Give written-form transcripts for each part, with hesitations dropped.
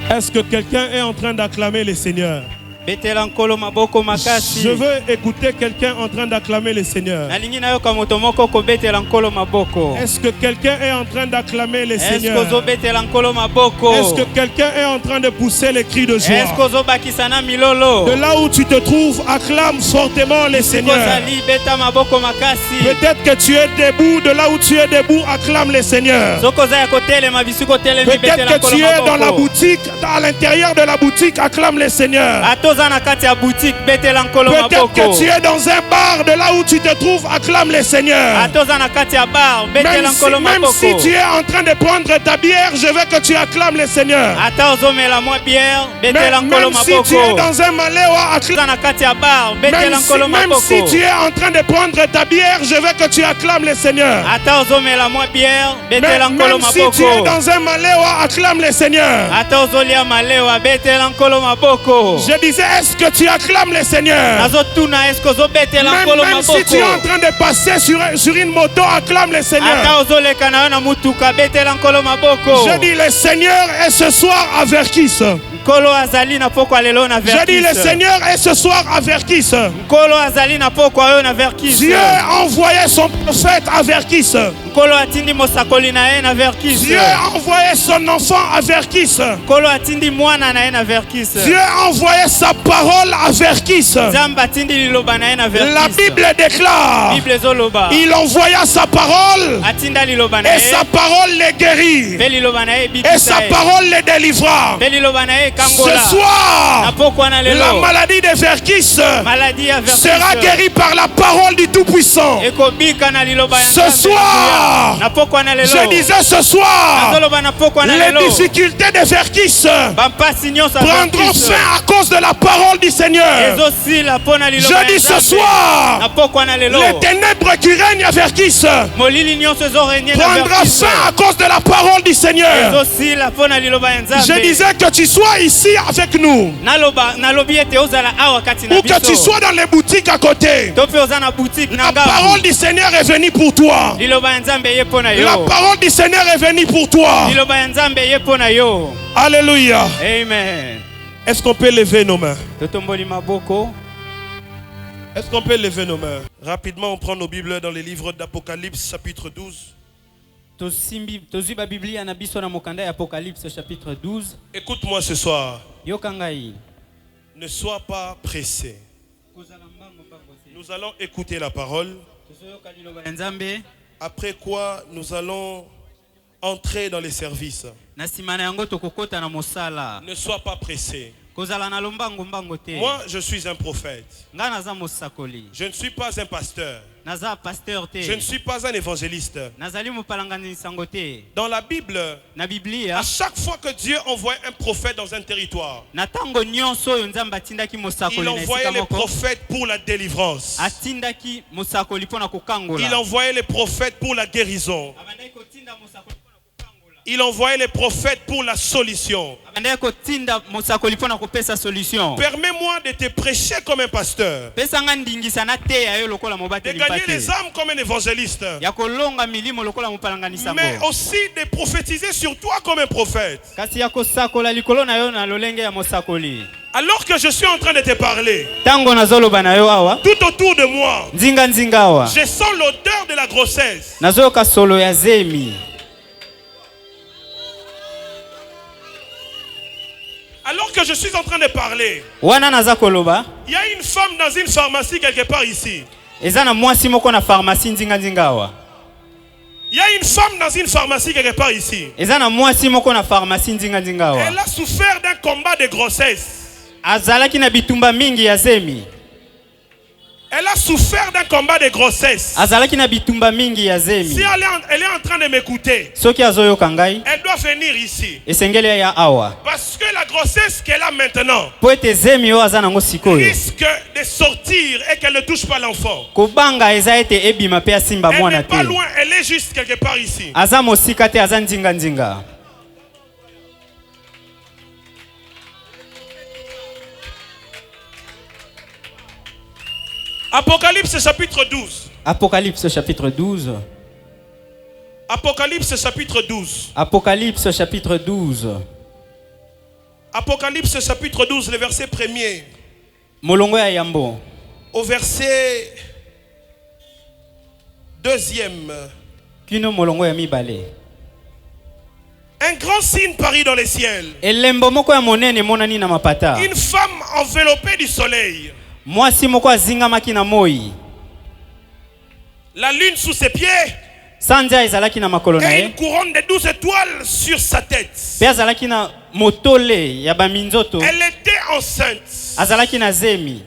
Est-ce que quelqu'un est en train d'acclamer le Seigneur? Je veux écouter quelqu'un en train d'acclamer le Seigneur. Est-ce que quelqu'un est en train d'acclamer le Seigneur? Est-ce que quelqu'un est en train de pousser les cris de joie? De là où tu te trouves, acclame fortement le Seigneur. Peut-être que tu es debout, de là où tu es debout, acclame le Seigneur. Peut-être que tu es dans la boutique, à l'intérieur de la boutique, acclame le Seigneur. Peut-être que tu es dans un bar, de là où tu te trouves, acclame le Seigneur. Même si tu es en train de prendre ta bière, je veux que tu acclames le Seigneur. Même si tu es dans un maléwa, acclame. Même si tu es en train de prendre ta bière, je veux que tu acclames le Seigneur. Même si tu es dans un maléwa, acclame le Seigneur. Je disais, est-ce que tu acclames le Seigneur? Même si tu es en train de passer sur une moto, acclame le Seigneur. Je dis, le Seigneur est ce soir à Verkis. Je dis, le Seigneur est ce soir à Verkis. Dieu a envoyé son prophète à Verkis. Dieu a envoyé son enfant à Verkis. Dieu a envoyé sa parole à Verkis. La Bible déclare, il envoya sa parole et sa parole les guérit et sa parole les délivra. Ce soir, la maladie de Verkis sera guérie par la parole du Tout-Puissant. Ce soir, je disais ce soir, les difficultés de Verkis prendront fin à cause de la parole du Seigneur. Je dis ce soir, les ténèbres qui règnent à Verkis prendra fin à cause de la parole du Seigneur. Je disais que tu sois ici avec nous, ou que tu sois dans les boutiques à côté, la parole du Seigneur est venue pour toi. La parole du Seigneur est venue pour toi. Alléluia. Amen. Est-ce qu'on peut lever nos mains? Est-ce qu'on peut lever nos mains? Rapidement, on prend nos Bibles dans les livres d'Apocalypse, chapitre 12. Écoute-moi ce soir. Ne sois pas pressé. Nous allons écouter la parole. Après quoi, nous allons entrer dans les services. Ne sois pas pressé. Moi, je suis un prophète. Je ne suis pas un pasteur. Je ne suis pas un évangéliste. Dans la Bible, à chaque fois que Dieu envoie un prophète dans un territoire, il envoyait les prophètes pour la délivrance. Il envoyait les prophètes pour la guérison. Il envoyait les prophètes pour la solution. Permets-moi de te prêcher comme un pasteur, de gagner les âmes comme un évangéliste, mais aussi de prophétiser sur toi comme un prophète. Alors que je suis en train de te parler, tout autour de moi, je sens l'odeur de la grossesse. Alors que je suis en train de parler, il y a une femme dans une pharmacie quelque part ici. Il y a une femme dans une pharmacie quelque part ici. Elle a souffert d'un combat de grossesse. Elle a souffert d'un combat de grossesse. Si elle est en train de m'écouter, elle doit venir ici. Parce que la grossesse qu'elle a maintenant risque de sortir et qu'elle ne touche pas l'enfant. Elle n'est pas loin, elle est juste quelque part ici. Apocalypse chapitre 12. Apocalypse chapitre 12. Apocalypse chapitre 12. Apocalypse chapitre 12. Apocalypse chapitre 12, le verset 1er. Molongo ya yambo. Au verset 2e. Kino molongo ya mibale. Un grand signe parut dans les ciels. Elembo moko ya monene monani na mapata. Une femme enveloppée du soleil. Mwasi moko azingamaki na moi. La lune sous ses pieds. Sanza ezalaki na makolo na Et ye. une couronne de 12 étoiles sur sa tête. Pe azalaki na motole ya baminzoto. Elle était enceinte. Azalaki na zemi.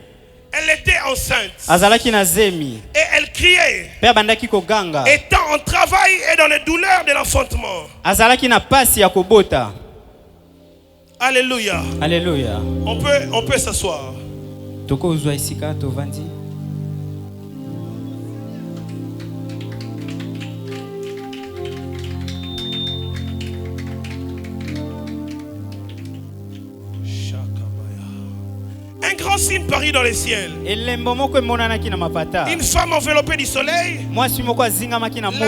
Elle était enceinte. Azalaki na zemi. Et elle criait. Pe abandaki koganga. Étant en travail et dans les douleurs de l'enfantement. Azalaki na pasi ya kobota. Alléluia. Alléluia. On peut s'asseoir. Toko uzwa isika tovandi. Un grand signe parut dans les ciels. Une femme enveloppée du soleil. La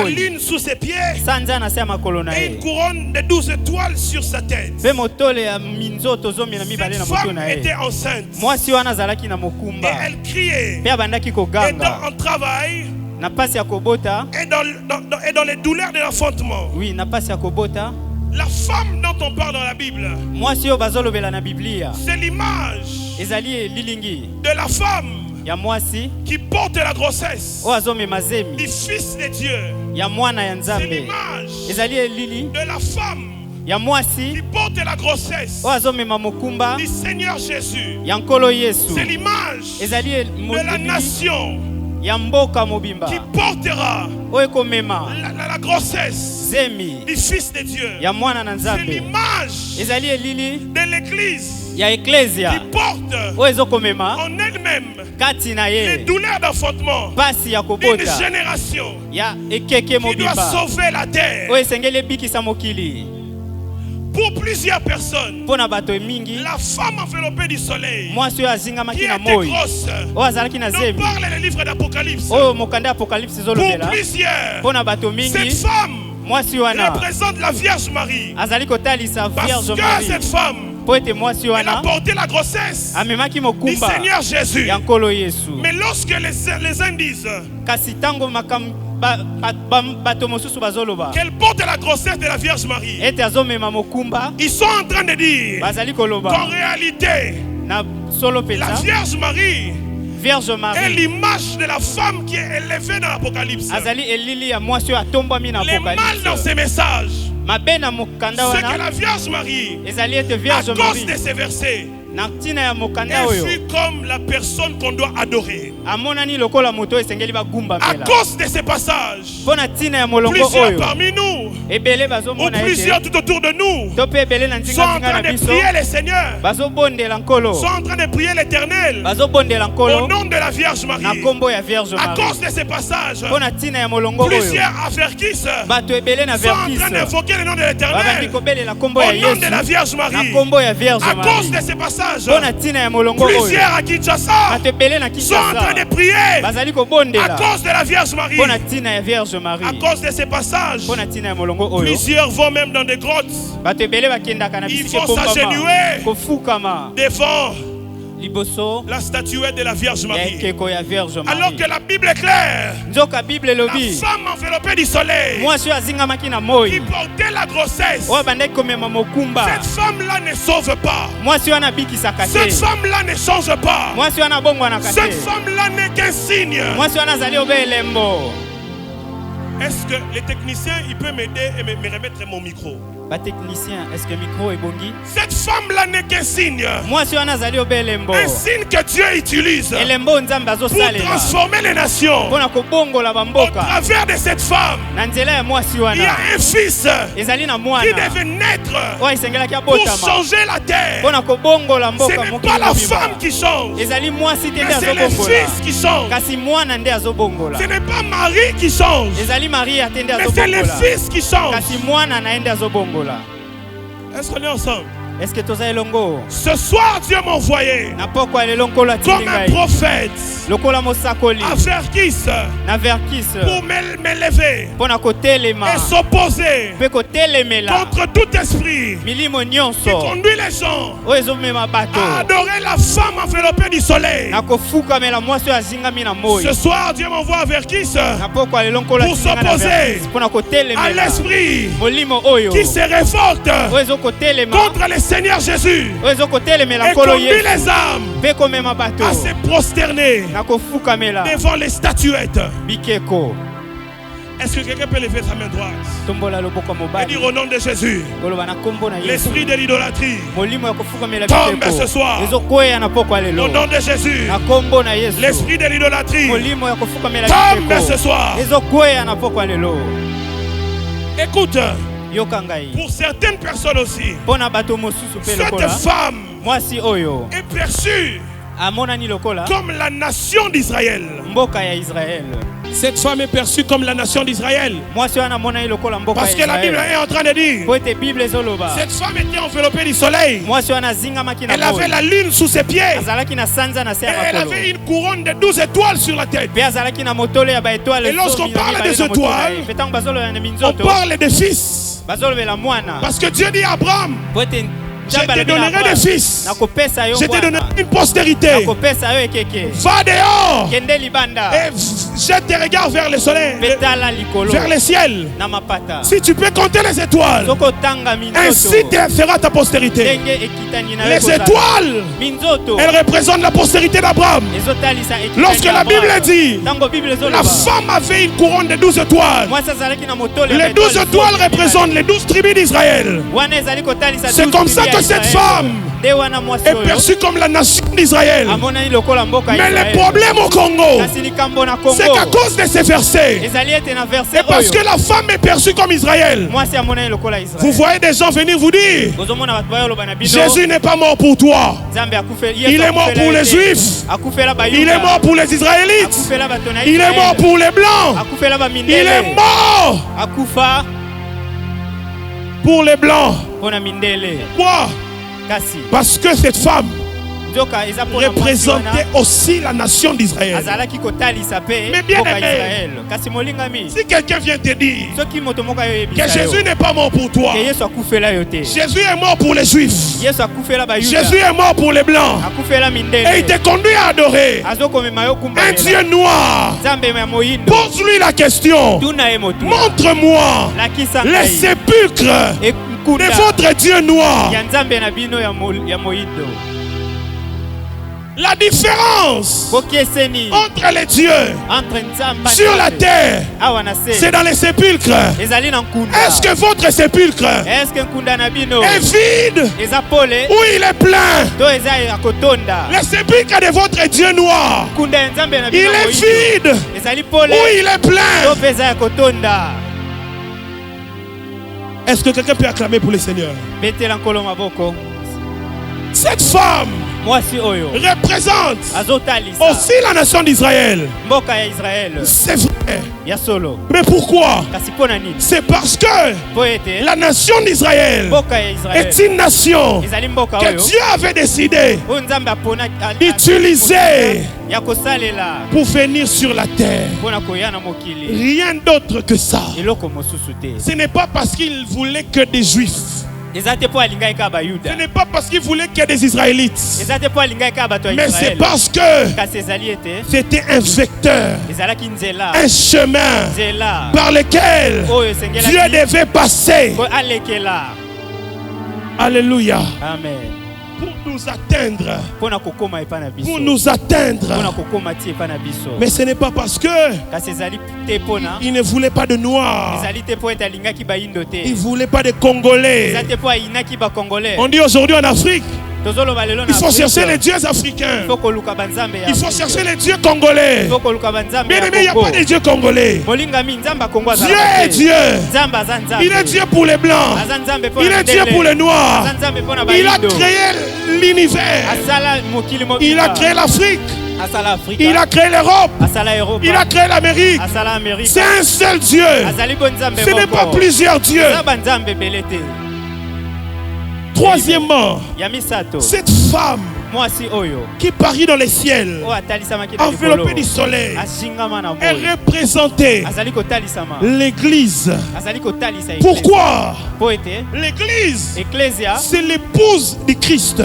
lune sous ses pieds. Et une couronne de 12 étoiles sur sa tête. Cette femme était enceinte. Et elle criait. Étant en travail. Et dans les douleurs de l'enfantement. La femme dont on parle dans la Bible, c'est l'image de la femme qui porte la grossesse du Fils de Dieu. C'est l'image de la femme qui porte la grossesse du Seigneur Jésus. C'est l'image de la nation qui portera la grossesse du Fils de Dieu. C'est l'image de l'Église qui porte en elle-même les douleurs d'enfantement d'une génération qui doit sauver la terre. Pour plusieurs personnes, la femme enveloppée du soleil qui était grosse, dont parle le livre d'Apocalypse. Pour plusieurs, cette femme représente la Vierge Marie. Parce que cette femme, elle a porté la grossesse du Seigneur Jésus. Mais lorsque les uns disent qu'elle porte la grossesse de la Vierge Marie, ils sont en train de dire qu'en réalité, la Vierge Marie est l'image de la femme qui est élevée dans l'Apocalypse. Les mal dans ces messages, c'est que la Vierge Marie, à cause de ces versets, est vue comme la personne qu'on doit adorer. À cause de ces passages, plusieurs parmi nous, ou plusieurs tout autour de nous, sont en train de prier le Seigneur, sont en train de prier l'Éternel au nom de la Vierge Marie. À cause de ces passages, plusieurs avertissent, sont en train d'invoquer le nom de l'Éternel au nom de la Vierge Marie. À cause de ces passages, plusieurs à Kinshasa sont en train de prier à cause de la Vierge Marie. À cause de ces passages, plusieurs vont même dans des grottes. Ils vont s'agenouiller devant la statuette de la Vierge Marie. Alors que la Bible est claire, la femme enveloppée du soleil qui portait la grossesse, cette femme-là ne sauve pas. Cette femme-là ne change pas. Cette femme-là n'est qu'un signe. Est-ce que les techniciens peuvent m'aider et me remettre mon micro? Est-ce que le micro est bon? Cette femme-là n'est qu'un signe. Un signe que Dieu utilise pour transformer les nations. Au travers de cette femme, il y a un fils qui devait naître pour changer la terre. Ce n'est pas la femme qui change, mais c'est le fils qui change. Ce n'est pas Marie qui change, mais c'est le fils qui change. Est-ce qu'on est ensemble? Est-ce que toza elongo? Ce soir, Dieu m'a envoyé comme un prophète à Verkis pour m'élever et s'opposer contre tout esprit qui conduit les gens à adorer la femme enveloppée du soleil. Ce soir, Dieu m'envoie à Verkis pour s'opposer à l'esprit qui se révolte contre le Seigneur Jésus et conduit les âmes à se prosterner devant les statuettes. Est-ce que quelqu'un peut lever sa main droite et dire au nom de Jésus, l'esprit de l'idolâtrie tombe ce soir. Au nom de Jésus, l'esprit de l'idolâtrie tombe ce soir. Écoute, pour certaines personnes aussi, cette femme est perçue comme la nation d'Israël. Cette femme est perçue comme la nation d'Israël. Parce que la Bible est en train de dire, cette femme était enveloppée du soleil. Elle avait la lune sous ses pieds. Et elle avait une couronne de 12 étoiles sur la tête. Et lorsqu'on parle des étoiles, on parle des fils. Parce que Dieu dit à Abraham, je te donnerai des fils. Je te donnerai une postérité. Va dehors et jette tes regards vers le soleil, vers le ciel. Si tu peux compter les étoiles, ainsi sera ta postérité. Les étoiles, elles représentent la postérité d'Abraham. Lorsque la Bible dit, la femme avait une couronne de 12 étoiles. Les 12 étoiles représentent les 12 tribus d'Israël. C'est comme ça que cette femme est perçue comme la nation d'Israël. Mais le problème au Congo, c'est qu'à cause de ces versets, et parce que la femme est perçue comme Israël, vous voyez des gens venir vous dire, Jésus n'est pas mort pour toi. Il est mort pour les Juifs. Il est mort pour les Israélites. Il est mort pour les Blancs. Il est mort pour les Blancs. Quoi? Parce que cette femme représentait aussi la nation d'Israël. Mais bien aimé, si quelqu'un vient te dire que Jésus n'est pas mort pour toi, Jésus est mort pour les Juifs, Jésus est mort pour les Blancs, et il te conduit à adorer un Dieu noir, pose-lui la question, montre-moi les sépulcres de votre Dieu noir. La différence entre les dieux sur la terre, c'est dans les sépulcres. Est-ce que votre sépulcre est vide ou il est plein? Le sépulcre de votre Dieu noir, il est vide ou il est plein? Est-ce que quelqu'un peut acclamer pour le Seigneur? Cette femme représente aussi la nation d'Israël. C'est vrai. Mais pourquoi? C'est parce que la nation d'Israël est une nation que Dieu avait décidé d'utiliser pour venir sur la terre. Rien d'autre que ça. Ce n'est pas parce qu'il voulait que des Juifs. Ce n'est pas parce qu'il voulait qu'il y ait des Israélites. Mais c'est parce que c'était un vecteur, un chemin par lequel Dieu devait passer. Alléluia. Amen. Pour nous atteindre. Pour nous atteindre. Mais ce n'est pas parce que il ne voulait pas de Noirs. Il ne voulait pas de Congolais. On dit aujourd'hui en Afrique, il faut chercher les dieux africains. Il faut chercher les dieux congolais. Bien aimé, il n'y a pas de dieu congolais. Dieu est Dieu. Il est Dieu pour les Blancs. Il est Dieu pour les Noirs. Il a créé l'univers. Il a créé l'Afrique. Il a créé l'Europe. Il a créé l'Amérique. C'est un seul Dieu. Ce n'est pas plusieurs dieux. Troisièmement, cette femme qui parie dans les ciels, enveloppée du soleil, est représentée l'Église. Pourquoi? L'Église, c'est l'épouse du Christ.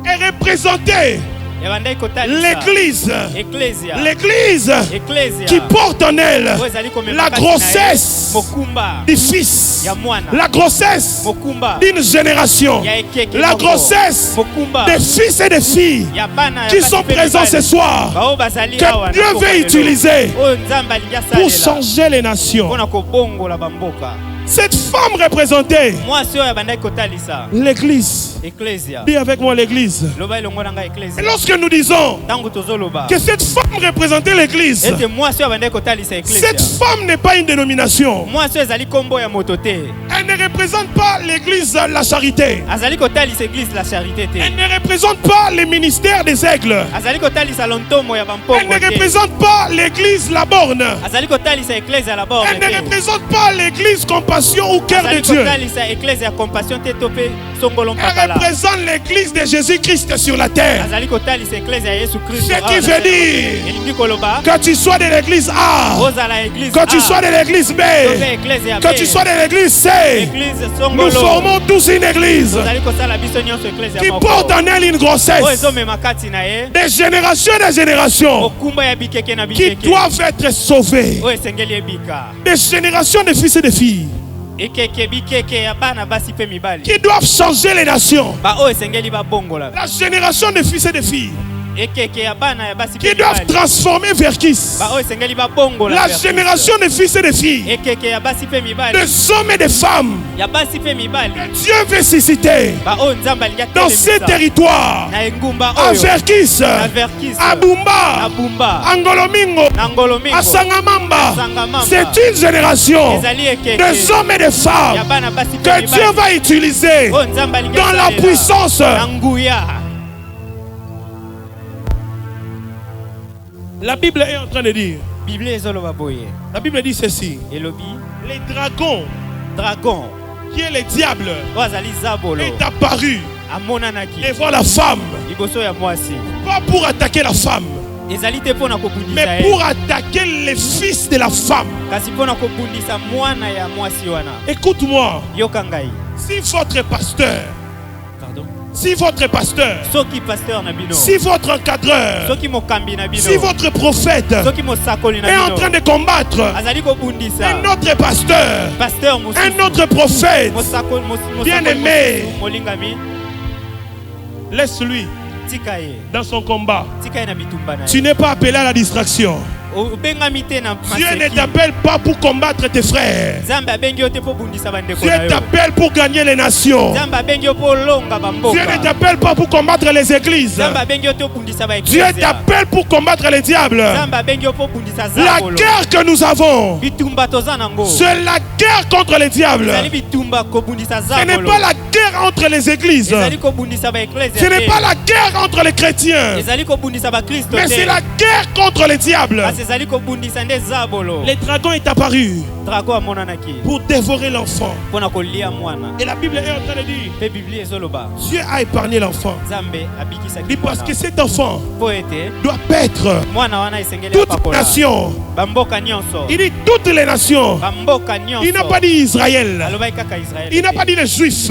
Est représentée l'Église. L'Église qui porte en elle la grossesse du Fils, la grossesse d'une génération, la grossesse des fils et des filles qui sont présents ce soir, que Dieu veut utiliser pour changer les nations. Cette femme représentée l'Église. Dis avec moi l'Église. Et lorsque nous disons que cette femme représentait l'Église, cette femme n'est pas une dénomination. Elle ne représente pas l'Église la charité. Elle ne représente pas le ministère des aigles. Elle ne représente pas l'Église la borne. Elle ne représente pas l'Église compassion au cœur de Dieu. Elle représente l'Église de Jésus-Christ sur la terre. Ce qui veut dire que tu sois de l'Église A, que tu sois de l'Église B, que tu sois de l'Église C, nous formons tous une Église qui porte en elle une grossesse de génération en génération, qui doivent être sauvés, des générations de fils et de filles qui doivent changer les nations. La génération de fils et de filles qui doivent transformer Verkis. La génération de fils et de filles, des hommes et des femmes que Dieu veut susciter dans ces territoires, à Verkis, à Bumba, à Ngolomingo, à Sangamamba. C'est une génération des hommes et des femmes que Dieu va utiliser dans la puissance. La Bible est en train de dire, la Bible dit ceci, les dragons, qui est le diable, est apparu devant la femme, pas pour attaquer la femme, mais pour attaquer les fils de la femme. Écoute-moi, si votre pasteur, si votre pasteur, si votre encadreur, si votre prophète est en train de combattre un autre pasteur, un autre prophète, bien aimé, laisse-lui dans son combat. Tu n'es pas appelé à la distraction. Dieu ne t'appelle pas pour combattre tes frères. Dieu t'appelle pour gagner les nations. Dieu ne t'appelle pas pour combattre les églises. Dieu t'appelle pour combattre les diables. La guerre que nous avons, c'est la guerre contre les diables. Ce n'est pas la guerre entre les églises. Ce n'est pas la guerre entre les chrétiens. Mais c'est la guerre contre les diables. Le dragon est apparu pour dévorer l'enfant. Et la Bible est en train de dire, Dieu a épargné l'enfant. Parce que cet enfant doit paître toutes les nations. Il dit toutes les nations. Il n'a pas dit Israël. Il n'a pas dit les Juifs.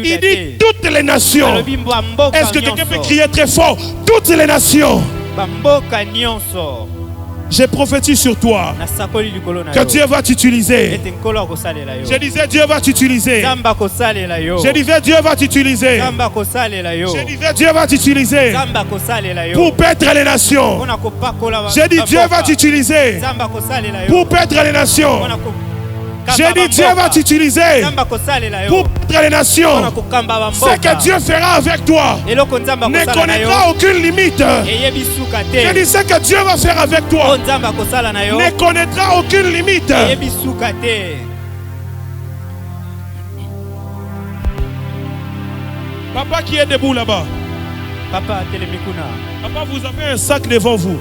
Il dit toutes les nations. Est-ce que quelqu'un peut crier très fort? Toutes les nations. Je prophétise sur toi que Dieu va t'utiliser. Je disais Dieu va t'utiliser. Je disais Dieu va t'utiliser. Je disais Dieu va t'utiliser pour paître les nations. Je dis Dieu va t'utiliser pour paître les nations. J'ai dit Dieu va t'utiliser pour paître les nations. Ce que Dieu fera avec toi ne connaîtra aucune limite. J'ai dit ce que Dieu va faire avec toi ne connaîtra aucune limite. Papa qui est debout là-bas. Papa, vous avez un sac devant vous.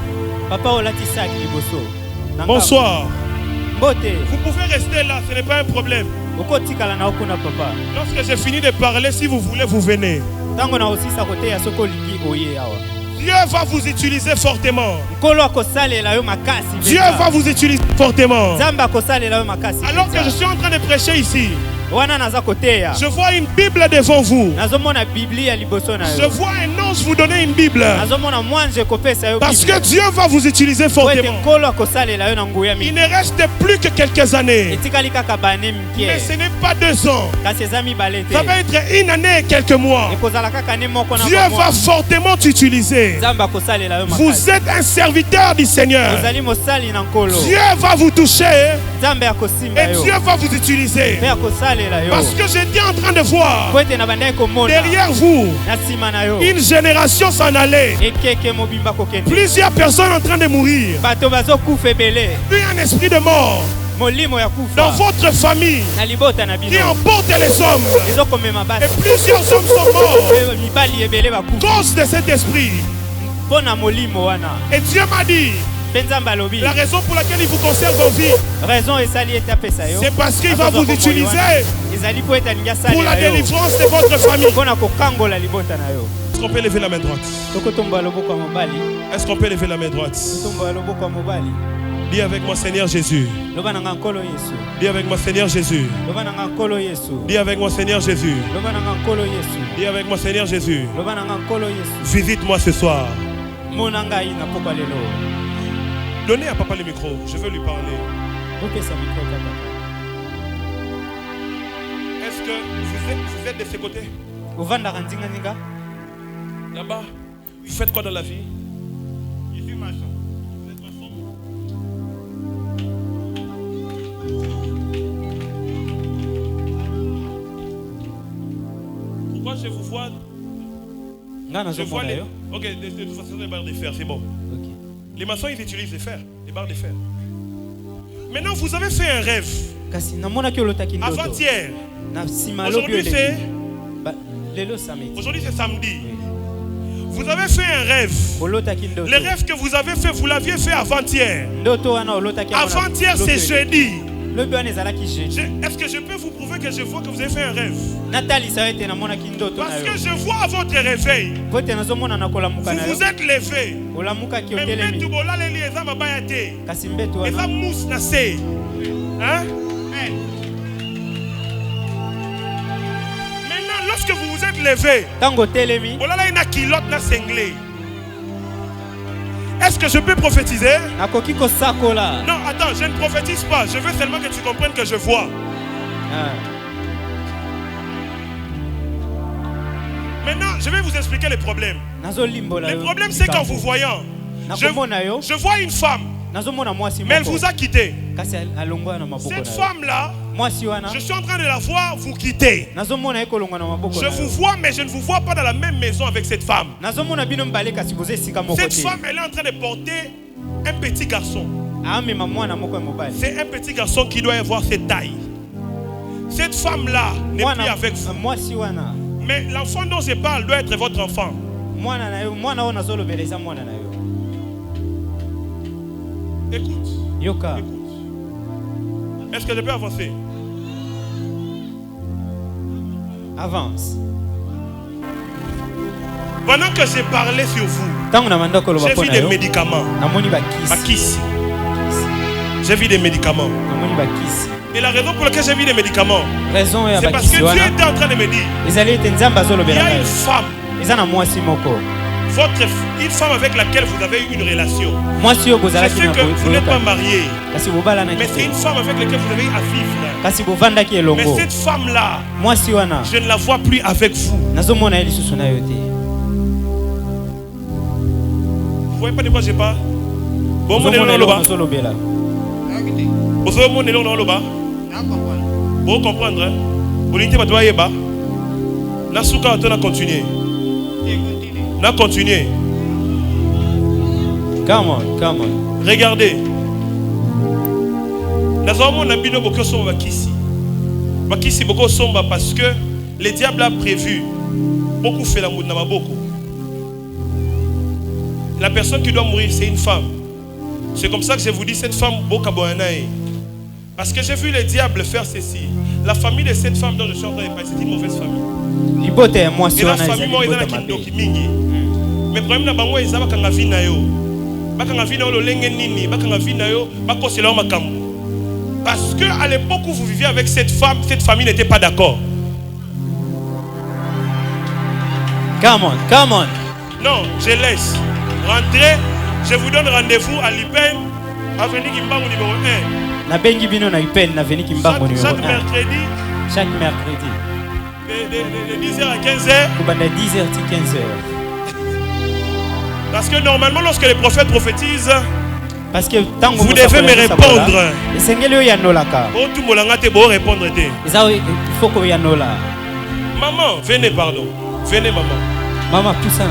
Bonsoir. Vous pouvez rester là, ce n'est pas un problème. Lorsque j'ai fini de parler, si vous voulez, vous venez. Dieu va vous utiliser fortement. Dieu va vous utiliser fortement. Alors que je suis en train de prêcher ici, je vois une Bible devant vous. Je vois un ange vous donner une Bible. Parce que Dieu va vous utiliser fortement. Il ne reste plus que quelques années. Mais ce n'est pas 2 ans. Ça va être une année et quelques mois. Dieu va fortement t'utiliser. Vous êtes un serviteur du Seigneur. Dieu va vous toucher. Et Dieu va vous utiliser. Parce que j'étais en train de voir derrière vous une génération s'en aller. Plusieurs personnes en train de mourir. Puis un esprit de mort dans votre famille qui emporte les hommes. Et plusieurs hommes sont morts à cause de cet esprit. Et Dieu m'a dit, la raison pour laquelle il vous conserve en vie, c'est parce qu'il va vous utiliser pour la délivrance de votre famille. Est-ce qu'on peut lever la main droite? Est-ce qu'on peut lever la main droite? Dis avec moi, Seigneur Jésus. Dis avec moi, Seigneur Jésus. Dis avec moi, Seigneur Jésus. Dis avec moi, Seigneur Jésus. Visite-moi ce soir. Donnez à papa le micro, je veux lui parler. Est-ce que vous êtes de ce côté? Là-bas, vous faites quoi dans la vie? Je suis maçon. Vous êtes maçon? Pourquoi je vous vois? Je vois les... Ok, de toute façon, les barres de fer, c'est bon. Okay. Les maçons, ils utilisent les fer, les barres de fer. Maintenant, vous avez fait un rêve. Avant-hier. Aujourd'hui, c'est samedi. Vous avez fait un rêve. Le rêve que vous avez fait, vous l'aviez fait avant-hier. Avant-hier, c'est jeudi. Est-ce que je peux vous prouver que je vois que vous avez fait un rêve? Parce que je vois à votre réveil. Vous vous êtes levé. Maintenant, lorsque vous vous êtes levé, est-ce que je peux prophétiser? Non, attends, je ne prophétise pas. Je veux seulement que tu comprennes que je vois. Maintenant, je vais vous expliquer les problèmes. Le problème, c'est qu'en vous voyant, je vois une femme, mais elle vous a quitté. Cette femme-là, je suis en train de la voir vous quitter. Je vous vois, mais je ne vous vois pas dans la même maison avec cette femme. Cette femme, elle est en train de porter un petit garçon. C'est un petit garçon qui doit avoir cette taille. Cette femme-là n'est plus avec vous. Mais l'enfant dont je parle doit être votre enfant. Écoute. Est-ce que je peux avancer? Avance. Pendant que j'ai parlé sur vous, j'ai vu des médicaments. J'ai vu des médicaments. Et la raison pour laquelle j'ai vu des médicaments, c'est parce que Dieu était en train de me dire, il y a une femme, une femme avec laquelle vous avez eu une relation. Je sais que vous n'êtes pas marié, mais c'est une femme avec laquelle vous avez à vivre. Mais cette femme-là, je ne la vois plus avec vous. Vous voyez pas de quoi je parle? Bon, mon élan là-bas. Vous comprendre, hein? Vous n'êtes pas de yeba. Na souka on a continué. Na continué. Come on. Regardez. Nazamo na bino boko somba kisi. Bakisi boko somba parce que le diable a prévu beaucoup fait la moudna maboko. La personne qui doit mourir, c'est une femme. C'est comme ça que je vous dis, cette femme, Boka Boanae. Parce que j'ai vu le diable faire ceci. la famille de cette femme dont je suis en train de parler, c'est une mauvaise famille. Et la famille, moi, ils ont kindoki mingi. Mais le problème, c'est que ils ont bakanga vie na yo. Bakanga vie na yo, lolenge nini, bakanga vie na yo, bakosela makambo. Parce que à l'époque où vous viviez avec cette femme, cette famille n'était pas d'accord. Come on, come on. Non, je laisse. Rentrez, je vous donne rendez-vous à l'IPEN, avenue Kimbangu numéro 1. Na bengi bino na IPEN, na avenue Kimbangu numéro 1. Chaque mercredi. Chaque mercredi. De 10h à 15h. De 10h à 15h. Parce que normalement, lorsque les prophètes prophétisent, parce que vous devez me répondre. Et c'est ngelo ya nolaka. Oh, tout molanga te bo répondre te. Il faut que ya nola. Maman, venez, pardon. Venez, maman. Maman, tout ça.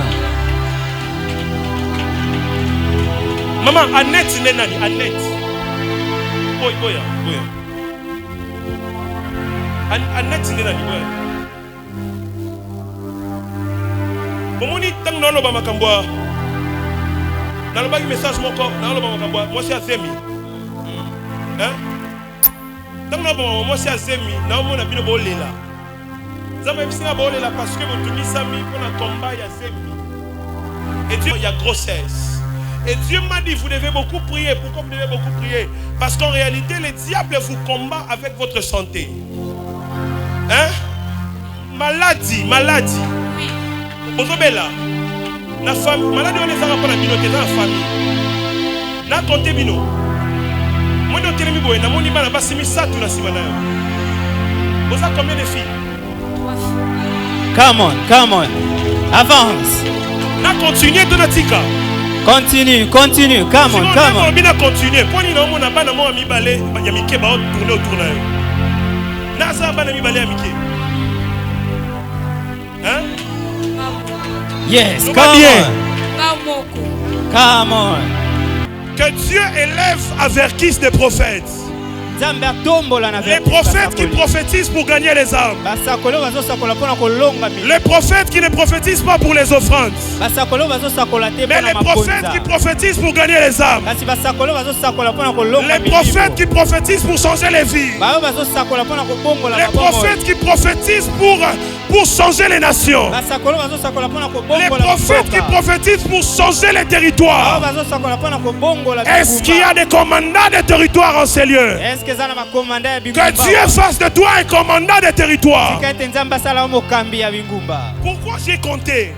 Maman, Annette, Nenani, Annette. Boya. Annette, Nenani, boya. Momoni, tant que nous makamboa. Dans le message, mon corps, dans le makamboa. Moi, c'est Azemi. Hein? Tant que moi, c'est Azemi. Dans mon habit, bon, là. Parce que vous tenez ça pour un combat, il y a Zemi. Et Dieu, il y a grossesse. Et Dieu m'a dit, vous devez beaucoup prier. Pourquoi vous devez beaucoup prier? Parce qu'en réalité, le diable vous combat avec votre santé. Hein? Maladie. Vous savez là, la famille, maladie, on les a pas la communauté dans la famille. Na compté bino. Moi, je suis boy, na moni bana basimi ça tout na simana. Vous avez combien de filles? Come on. Avance. Na continuer de la tika. Continue. Come on. On bien continuer. Poni na mona bana mo mi balé, ya mike ba tourner autour na yo. Na za bana mi balé ya mike. Hein? Yes, come on. Que Dieu élève Averkis des prophètes. Les prophètes qui prophétisent pour gagner les âmes. Les prophètes qui ne prophétisent pas pour les offrandes. Mais les prophètes qui prophétisent pour gagner les âmes. Les prophètes qui prophétisent pour changer les vies. Les prophètes qui prophétisent pour changer les nations. Les prophètes qui prophétisent pour changer les territoires. Est-ce qu'il y a des commandants de territoires en ces lieux? Que Dieu fasse de toi un commandant de territoire. Pourquoi j'ai compté?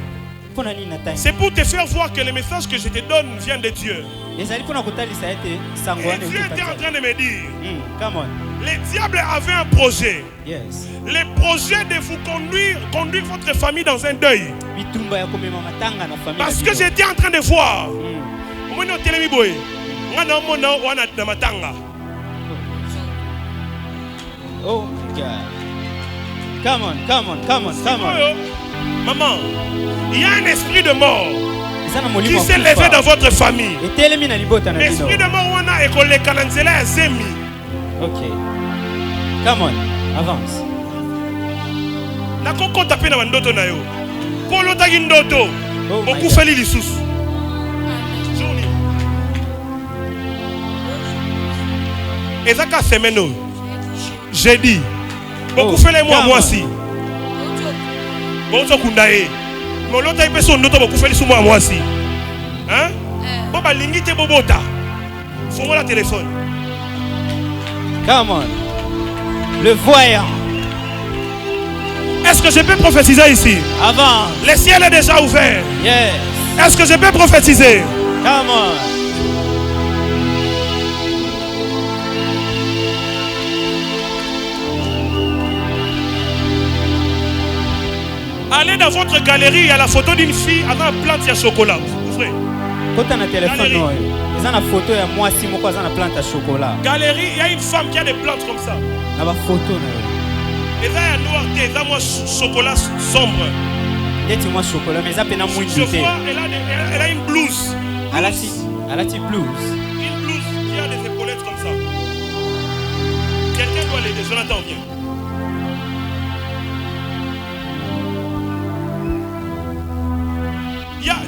C'est pour te faire voir que le message que je te donne vient de Dieu. Et Dieu était en train de me dire, le diable avait un projet. Le projet de vous conduire votre famille dans un deuil. Parce que j'étais en train de voir. Oh my God. Come on. Maman, il y a un esprit de mort qui s'est levé dans votre famille. L'esprit de mort, on a école Kananzela à Zemi. Ok. Come on, avance. Na koko tapé na ndoto na yo. Polo tagi ndoto. Beaucoup feli lisusu. Ezaka semeno. J'ai dit, beaucoup fait les mois, moi aussi. Bon, ça kundaye. Mais l'autre a son autre beaucoup fait les mois, moi aussi. Hein? Bon, bah, l'ingité bobota. Faut la téléphone. Come on. Le voyant. Est-ce que je peux prophétiser ici? Avant. Le ciel est déjà ouvert. Yes. Est-ce que je peux prophétiser? Come on. Allez dans votre galerie, il y a la photo d'une fille avec un plante de chocolat. Ouvrez. Quand on a un téléphone, il y a une photo de moi si moi une plante à chocolat. Galerie, il y a une femme qui a des plantes comme ça. Il y a une photo. Et là, il y a noir, il y a moi chocolat sombre. Il y a moi chocolat, mais ça peut être moins je vois, elle a une blouse. Elle a une blouse. Une blouse qui a des épaulettes comme ça. Quelqu'un doit l'aider, Jonathan, viens.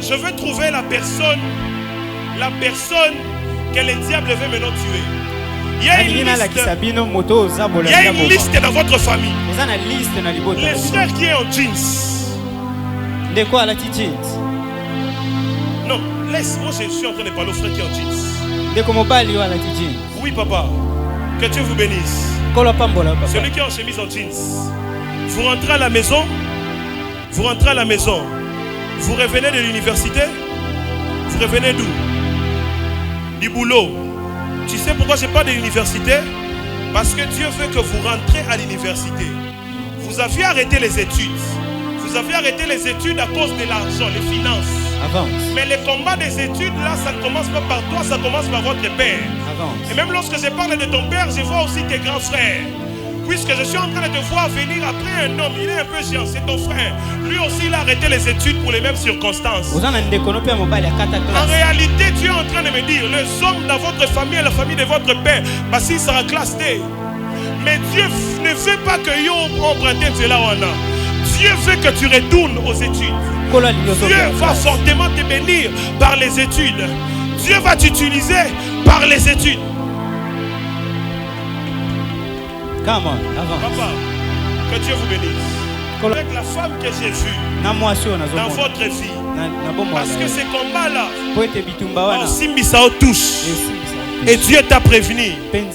Je veux trouver la personne que le diable veut maintenant tuer. Il y a une liste dans votre famille. Les frères qui est en jeans. De quoi la petite jeans? Non, laisse-moi, je suis en train de parler aux frères qui est en jeans. De comment parler à la petite jeans? Oui, papa. Que Dieu vous bénisse. Celui qui est en chemise en jeans. Vous rentrez à la maison. Vous rentrez à la maison. Vous revenez de l'université. Vous revenez d'où? Du boulot. Tu sais pourquoi je parle de l'université? Parce que Dieu veut que vous rentrez à l'université. Vous aviez arrêté les études. Vous avez arrêté les études à cause de l'argent, les finances. Avance. Mais le combat des études, là, ça ne commence pas par toi, ça commence par votre père. Avance. Et même lorsque je parle de ton père, je vois aussi tes grands frères. Puisque je suis en train de te voir venir après un homme, il est un peu géant, c'est ton frère. Lui aussi, il a arrêté les études pour les mêmes circonstances. En réalité, Dieu est en train de me dire, les hommes dans votre famille et la famille de votre père, parce qu'il sera classé. Mais Dieu ne veut pas que yo emprunte cela ou non. Dieu veut que tu retournes aux études. Dieu va fortement te bénir par les études. Dieu va t'utiliser par les études. Come on, avance. Papa, que Dieu vous bénisse. Avec la femme que j'ai vue dans votre vie. Parce que ces combats-là, on simbisa au touche. Et Dieu t'a prévenu. Amen.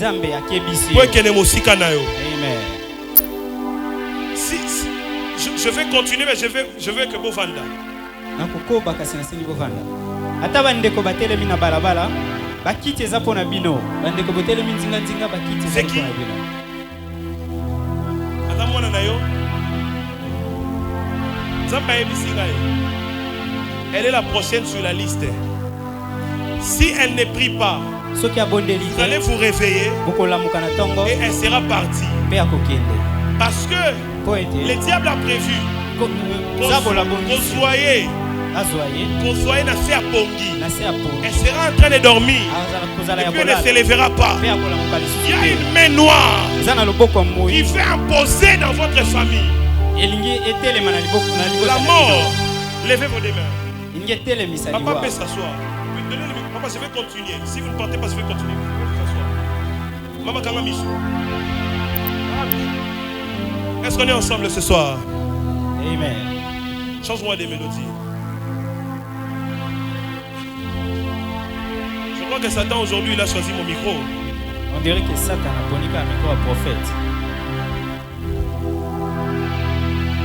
Je vais continuer, mais je veux que vous vendez. C'est qui? Elle est la prochaine sur la liste. Si elle ne prie pas, vous allez vous réveiller et elle sera partie. Parce que le diable a prévu qu'on soyez nassé à Pongi. Elle sera en train de dormir et puis elle ne se lèvera pas. Il y a une main noire qui veut imposer dans votre famille la mort. Levez vos deux mains. Papa peut s'asseoir. Papa, je vais continuer. Si vous ne partez pas, je vais continuer. Maman Kama Michou. Est-ce qu'on est ensemble ce soir? Amen. Change-moi des mélodies. Je crois que Satan aujourd'hui il a choisi mon micro. On dirait que Satan a donné un micro à prophète.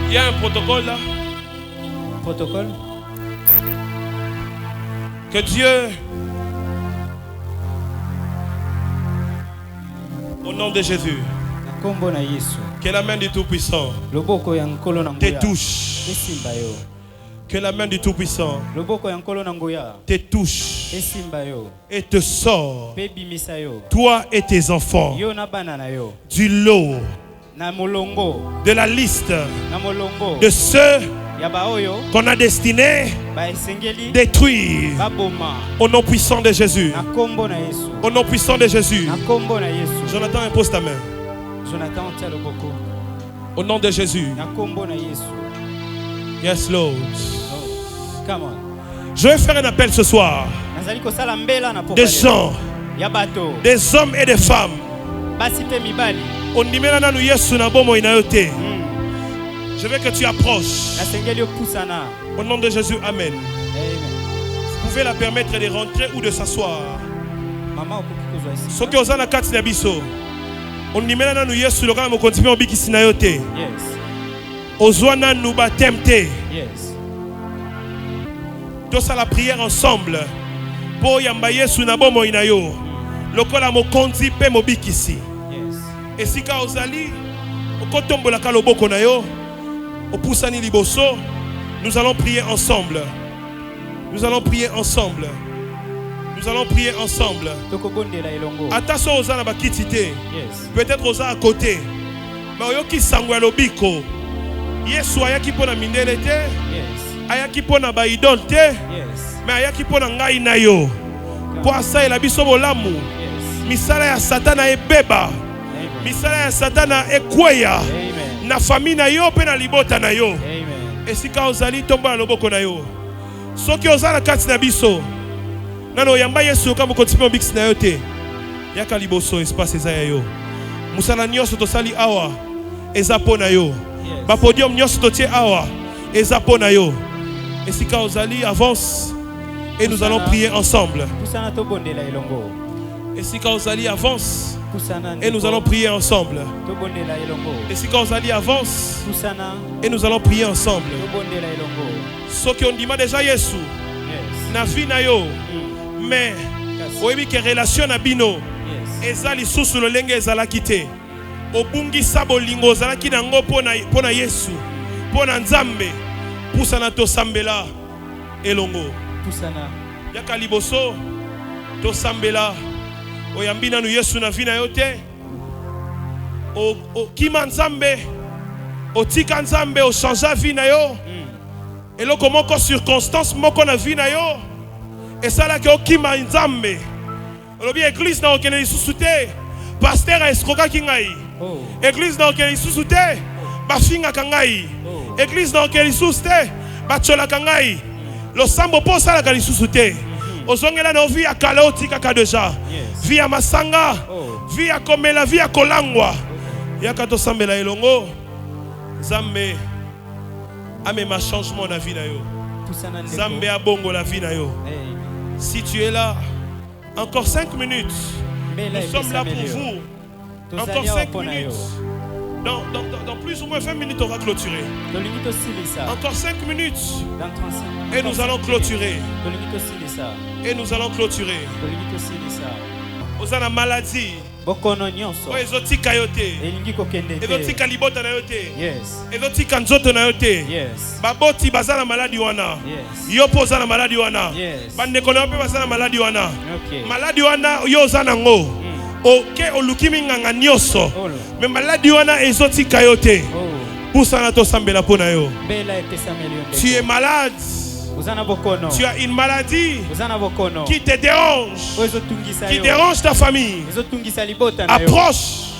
Il y a un protocole là. Protocole? Que Dieu, au nom de Jésus, que la main du Tout-Puissant te touche. Que la main du Tout-Puissant te touche et te sort, toi et tes enfants, du lot, de la liste de ceux qu'on a destiné détruire au nom puissant de Jésus. Au nom puissant de Jésus. Jonathan, impose ta main. Au nom de Jésus. Yes, Lord. Come on. Je vais faire un appel ce soir. Des gens, des hommes et des femmes. Je veux que tu approches. Au nom de Jésus, Amen. Vous pouvez la permettre de rentrer ou de s'asseoir. Ce que vous avez fait, on y met nous yesu le quand on continue au bikisi na yote. Yes. Ozwana nous batemte. Yes. Tous à la prière ensemble. Pour yamba yesu na bomo inayo. Lokola mo konzi pe mo bikisi. Yes. Et si ka ozali okotombola ka loboko na yo opusani liboso, nous allons prier ensemble. Nous allons prier ensemble. Nous allons prier ensemble. Attention aux gens qui peut-être aux gens à côté. Mais oyoki sangwa lobiko. Yesu ayaki pona mindele te. Ayaki pona ba idol te. Mais ayaki pona ngai na yo. Pour ça il a biso bolamu. Misala ya satana ebeba. Misala ya satana ekweya. Na famille na yo pe na libota na yo. Et si ka ozali tomba loboko na yo. Soki ozala kati na biso. Nano yamba Yesu kama continue bix na yote. Yaka liboso espace ezaya yo. Musala nyonso tosali awa eza pona yo. Ba podium nyonso totie awa eza pona yo. Esika ozali avance et nous allons prier ensemble. Esika ozali avance et nous allons prier ensemble. Esika ozali avance et nous allons prier ensemble. Soki on dit déjà Yesu na vie na yo mais oyebi ke relation na bino ezali susu lolenge ezalaki te. Obungisa bolingo ozalaki nango pona Yesu pona Nzambe pusana to sambela elongo pusana yaka liboso to sambela oyambina nu Yesu na vie na yo te o kima Nzambe o tika Nzambe o changer vie na yo eloko moko circonstance moko na vie na yo esala ke o kima Nzambe olobi église na okene lisusu te pasteur eskrokaki ngai église na okene lisusu te bafingaka ngai église na okene lisusu te bacholaka ngai losambo po osalaka lisusu te ozongela na vie ya kala otikaka deja vie ya masanga vie ya komela vie ya kolangwa yaka tosambela elongo Nzambe amema changement na vie na yo Nzambe abongo la vie na yo. Si tu es là encore 5 minutes nous sommes là pour vous. Encore 5 minutes. Dans plus ou moins 20 minutes, on va clôturer. Encore 5 minutes. Et nous allons clôturer. Et nous allons clôturer. Vous avez la maladie. Ezotika yote. Ezotika libota na yote. Ezotika nzoto na yote. Baboti bazana maladi wana. Yopo zana maladi wana. Bandeko na yope bazana maladi wana. Maladi wana yo zana ngo. Ok, olukimi nganga nyoso. Mais maladi wana ezotika yote. Pusana to sambela pona yo. Tu es malade. Tu as une maladie qui te dérange, qui dérange ta famille. Approche.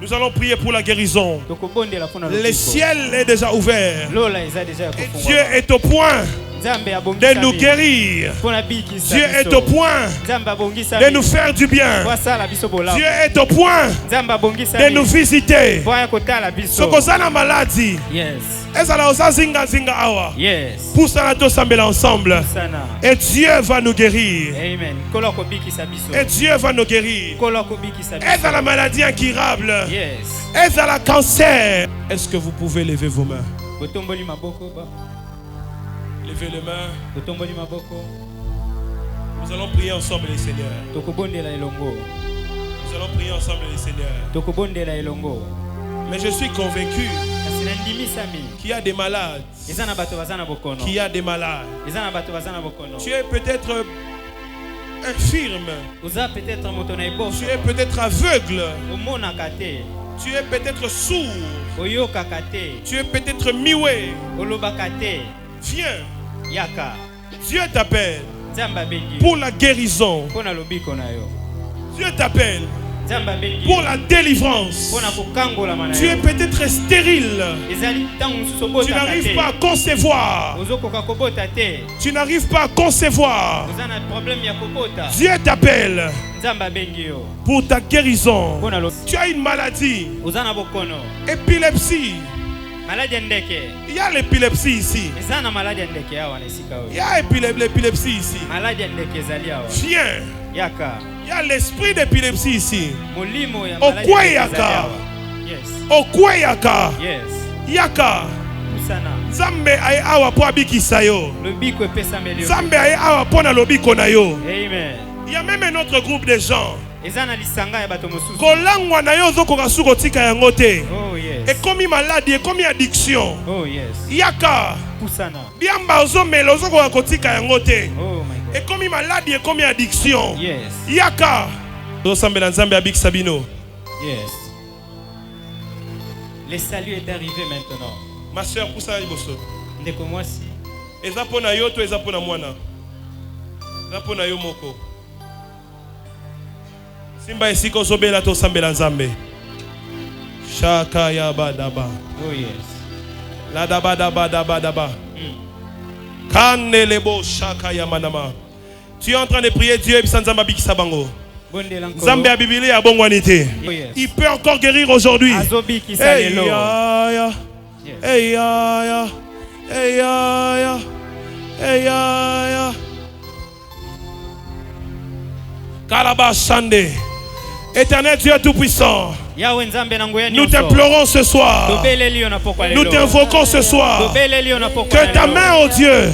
Nous allons prier pour la guérison. Le ciel est déjà ouvert. Et Dieu est au point de nous guérir. Dieu est au point de nous faire du bien. Dieu est au point de nous visiter. Sokozana maladie. Poussana to sambela ensemble. Et Dieu va nous guérir. Amen. Et Dieu va nous guérir. Est à la maladie incurable. Est à la cancer. Est-ce que vous pouvez lever vos mains? Levez les mains. Nous allons prier ensemble les seigneurs. Nous allons prier ensemble les seigneurs. Mais je suis convaincu qu'il y a des malades. Qu'il y a des malades. Tu es peut-être infirme. Tu es peut-être aveugle. Tu es peut-être sourd. Tu es peut-être muet. Viens. Dieu t'appelle pour la guérison. Dieu t'appelle pour la délivrance. Tu es peut-être stérile. Tu n'arrives pas à concevoir. Tu n'arrives pas à concevoir. Dieu t'appelle pour ta guérison. Tu as une maladie. Épilepsie. Il y a l'épilepsie ici. Il y a l'épilepsie ici. Viens. Il y a l'esprit d'épilepsie ici. Okweyaka. Okweyaka. Yaka. Nzambe aye awa po abikisa yo. Nzambe aye awa po na lobiko na yo. Il y a même un autre groupe de gens. Kolangwa na yo zokoka suko tika yango te. Ekomi maladie, ekomi addiction. Yaka. Biamba ozomela ozokoka kotika yango te. Ekomi maladie, ekomi addiction. Yaka. Osambela Nzambe abik sabino. Le salut est arrivé maintenant. Ma soeur, poussa liboso. Ndeko mwasi. Eza pona yo to eza pona mwana. Eza pona yo moko. Simba esiko zobela to sambela Nzambe. Shaka ya badaba. Oh yes. La daba daba daba daba. Kanelebo shaka ya manama. Tu es en train de prier Dieu et Nzamba bikisa bango. Nzambe a Bibili a bongwanité. Il peut encore guérir aujourd'hui. Hey ya hey ya hey ya hey ya Kalabashande. Éternel Dieu Tout-Puissant, nous t'implorons ce soir, nous t'invoquons ce soir, que ta main, oh Dieu,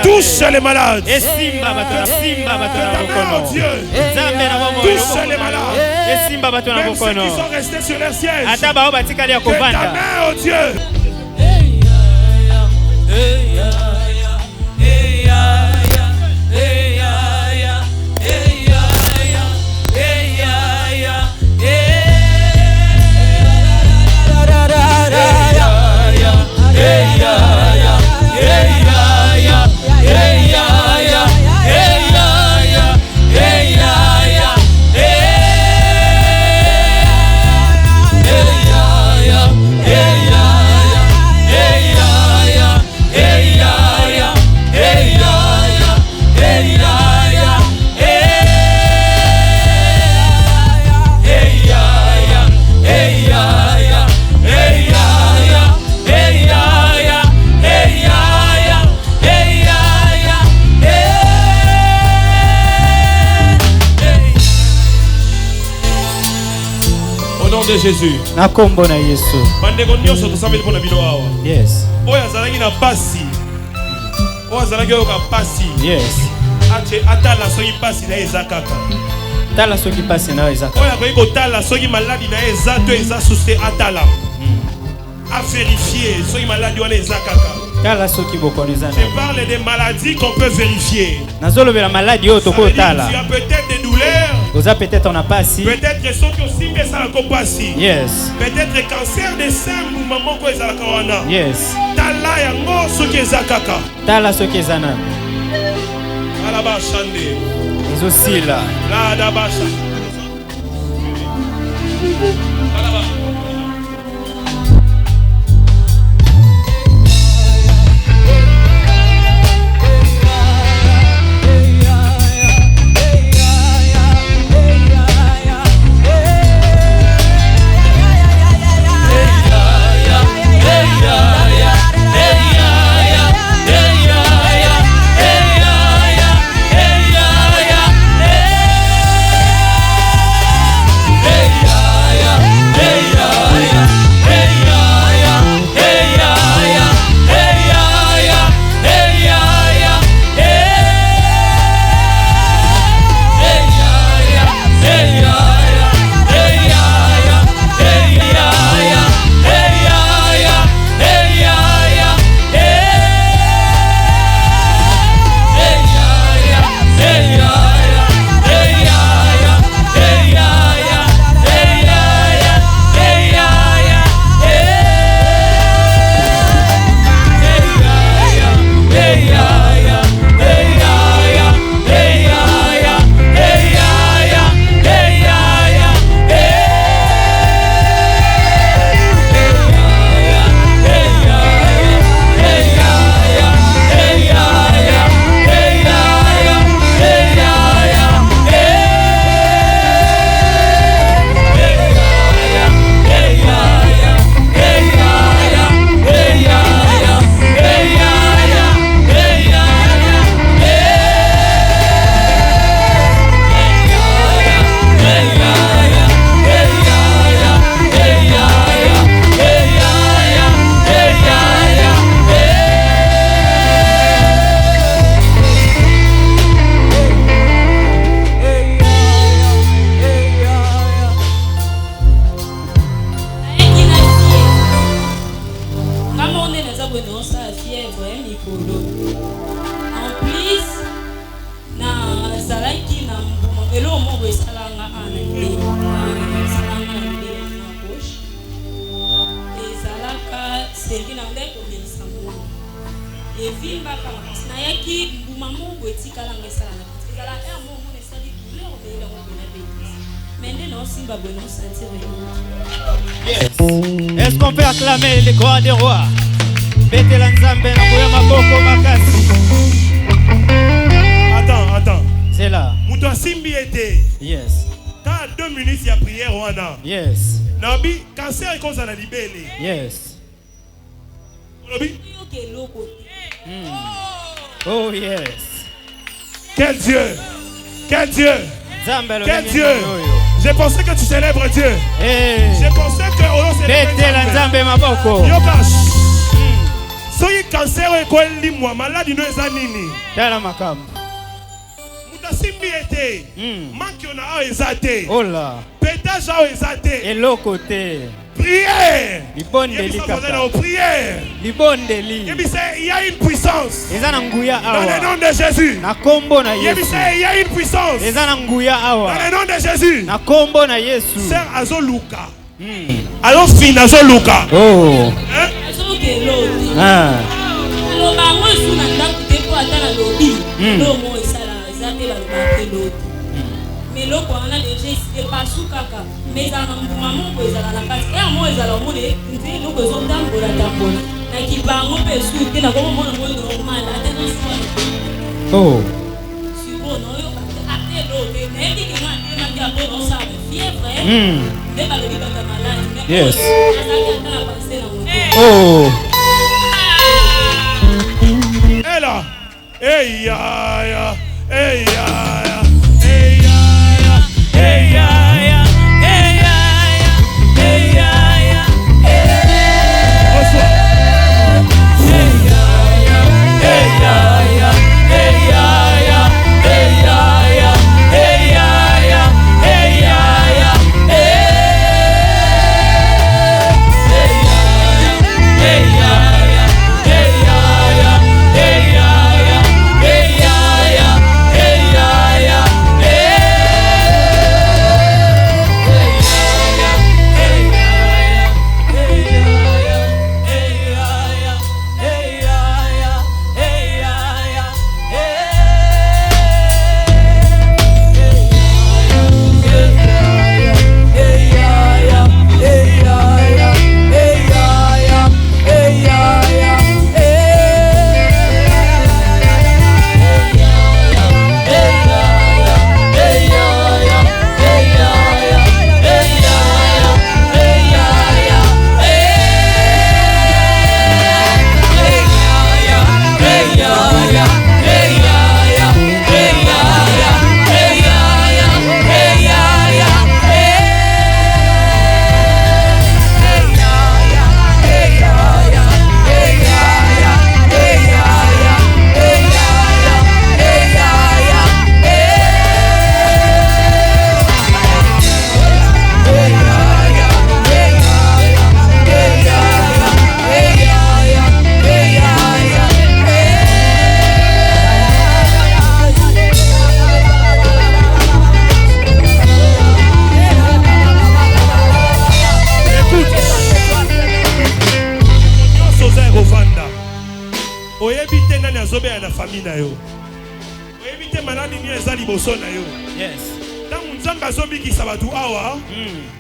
touche les malades, que ta main, oh Dieu, touche les malades, même ceux qui sont restés sur leur siège, que ta main, oh Dieu, de Jésus. Yes. Yes. Atala soki pasi na ezakaka. Tala soki pasi na ezakaka. Oya ko tala soki maladi na ezato eza suste atala. A vérifier soki maladi wana ezakaka. Tala soki bokoneza. Je parle des maladies qu'on peut vérifier. Nazolo la maladie yo toko tala. Tu as peut-être des douleurs. Oza peut-être on a pas si. Peut-être soki aussi mais ça ko pasi. Yes. Peut-être cancer de sein ou maman ko ezalaka wana. Yes. Tala yango soki ezakaka. Tala soki ezana. Alaba chande. Ils aussi là. La dabasha. Alaba. Est-ce qu'on peut acclamer les gloires des rois? Attends. C'est là. Yes. Quand 2 minutes il y a prière wana. Yes. Nabi cancer est comme ça la libellé. Yes. Nabi. Oh yes. Quel Dieu. Quel Dieu. Quel Dieu. J'ai pensé que tu célèbres Dieu. J'ai pensé que on célèbre Yokash. Soyez cancer et quoi limwa maladie no ezanini. Tala makam. Simbi été. Manque on a ezate. Oh là. Pétage a ezate. Et l'autre côté. Prière. Prière. Il y a une puissance. Dans le nom de Jésus. Il y a une puissance. Dans le nom de Jésus. Sœur Azoluka. Alors fin Azoluka. Oh. Mais le quoi on a déjà c'est pas sous caca mais ça maman ko ezala la kati et moi ezala mo de nti lo ko zonda mbola tambola na kibango pe sous te na ko mo mo normal attention soit oh si bon non yo ate lo de mais dit que moi on a pas on ça fièvre de ba le di bata malade yes oh ela hey ya hey ya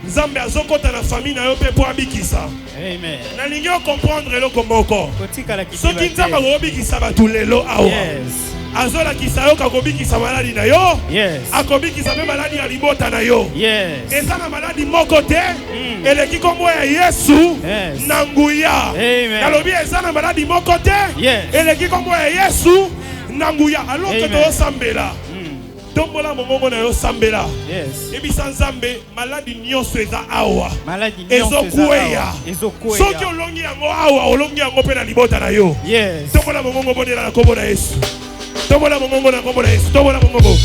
Nzambe azokota na famille na yo pe po abikisa. Amen. Na lingo comprendre lo komoko. Soki nzambe akobikisa batu lelo awa. Yes. Azola kisa yo kakobikisa maladi na yo. Yes. Akobikisa pe maladi ya libota na yo. Yes. Eza na maladi moko te. Eleki kombo ya Yesu na nguya. Amen. Nalobi eza na maladi moko te. Yes. Eleki kombo ya Yesu na nguya. Alors que to sambela. Tombola mongongo na yo sambela. Yes. Ebisa nzambe maladi nyonso eza awa. Maladi nyonso eza awa. Soki olongi yango awa, olongi yango pe na libota na yo. Yes. Tombola mongongo bonela na kombo na Yesu. Tombola mongongo na kombo na Yesu. Tombola mongongo.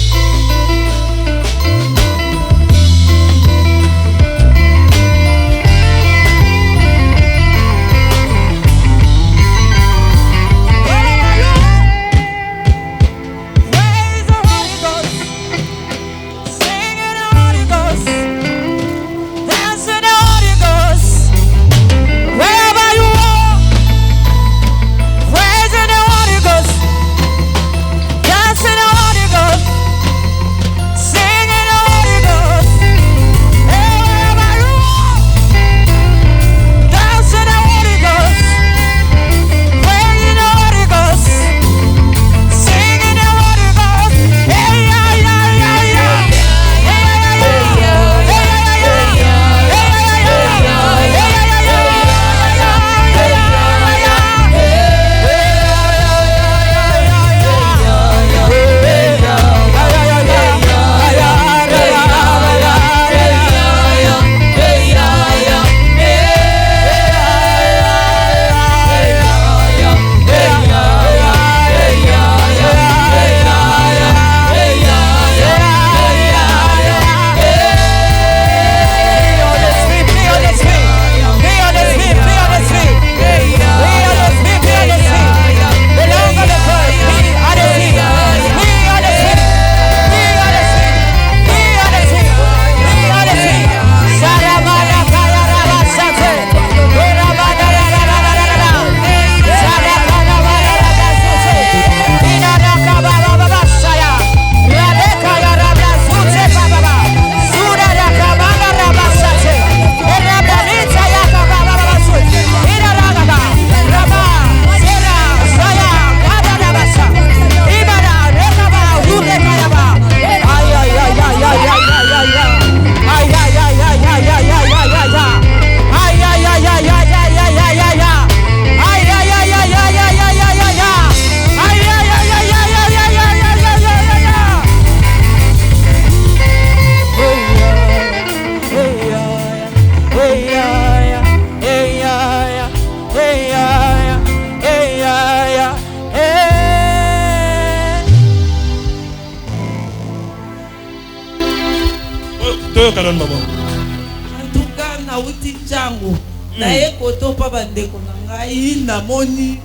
tout cas, na uti chango. Na ekoto pa bandeko na ngai na moni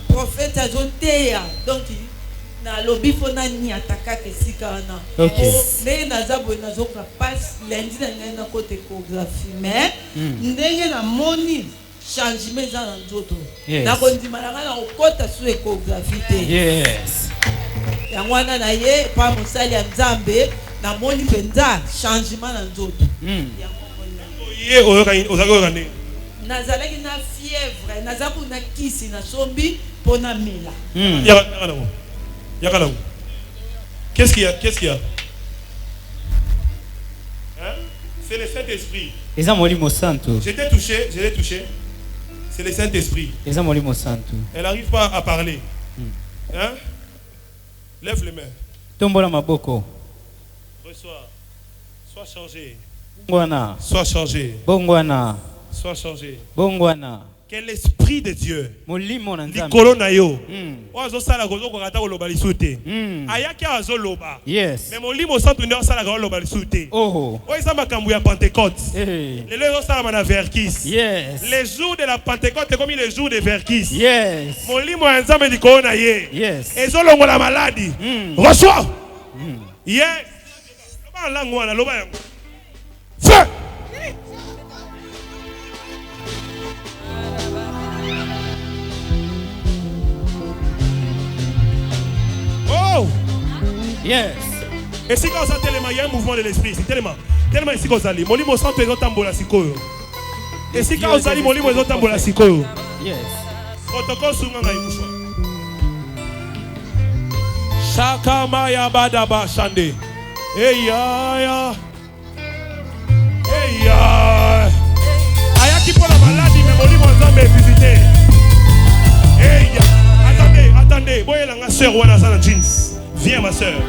prophète azoteya. Donc na lobi fona ni ataka kesika na. Okay. Mais na zabo na zoka passe lundi na ngai na côté échographie. Mais ndenge na moni changement za na nzoto. Na kondima na na okota su échographie te. Yes. Yangwana na ye pa mosali ya Nzambe na moni penza changement na nzoto. Ye ozakogane. Nazalaki na fièvre, nazaku na kisi na sombi pona mela. Yakala. Qu'est-ce qu'il y a? Qu'est-ce qu'il y a? Hein? C'est le Saint-Esprit. Je t'ai touché, je l'ai touché. C'est le Saint-Esprit. Elle n'arrive pas à parler. Hein? Lève les mains. Reçois. Sois changé. Sois changé. Sois changé. Que l'esprit de Dieu likolo na yo ozo sala gozo ko kata loba lisute ayaki azoloba yes mais molimo santo ndio sala ko loba lisute oh oza makambu ya Pentecôte le lelo sala na Verkis yes les jours de la Pentecôte c'est comme les jours de Verkis yes molimo ya Nzambe likolo na ye yes ezolongo la maladie reçois yes loba lango wana loba yango feu. Oh! Yes. Et si quand ça tellement il y a un mouvement de l'esprit, c'est tellement ici qu'on s'allie. Mon limo santo est tambola sikoyo. Et si quand on s'allie mon limo est tambola sikoyo. Yes. Protocole sunga ngai kushwa. Shaka maya badaba shande. Hey ya. Hey ya. Ayaki pour la maladie mais mon limo Nzambe est visité. Hey ya. Attendez, voyez la soeur Wana Sana Jeans. Viens ma soeur.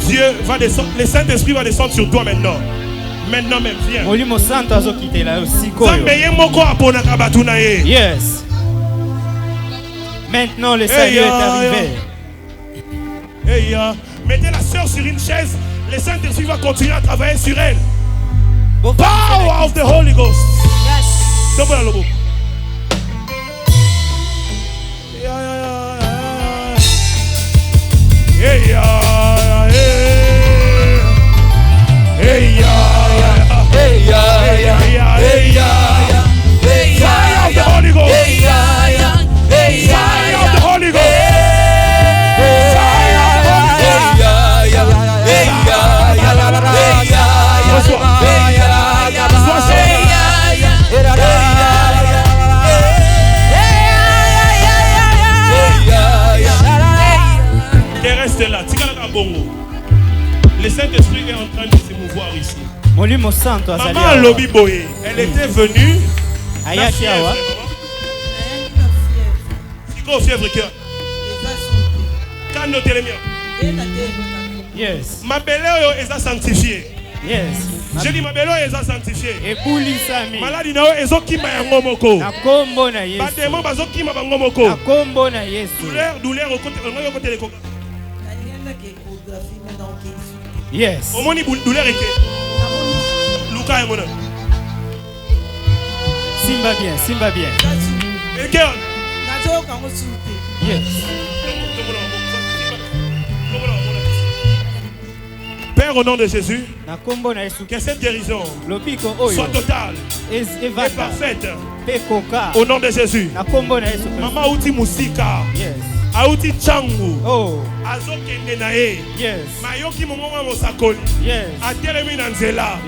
Dieu va descendre, le Saint-Esprit va descendre sur toi maintenant. Maintenant même, viens. Molimo Santo azo quitter la siko. Yes. Maintenant le salut est arrivé. Hey, mettez la soeur sur une chaise. Le Saint-Esprit va continuer à travailler sur elle. Power of the Holy Ghost. Yes. Hey ya, hey ya, hey ya, hey ya, fire of the Holy Ghost, fire of the Holy Ghost, reste là, le Saint-Esprit est en train de se mouvoir ici. Maman Lobi Boye, elle était venue. Ayakiawa. C'est quoi fièvre que? Quand nous télémions. Yes. Ma belle est sanctifiée. Yes. Je dis ma belle est sanctifiée. Et Bouli Sami. Maladie na ezokima ya ngomoko. Na kombo na Yesu. Bademo bazokima ba ngomoko. Na kombo na Yesu. Douleur au côté de l'échographie. Yes. Au moni douleur eke. Luka ya mona. Simba bien. Eke. Yes. Père, au nom de Jésus, que cette guérison soit totale et parfaite. Au nom de Jésus. Maman Outi Musika. Aouti Changu. Azokende nae. Mayoki Momoma Mosakoli. Atelemi Nanzela.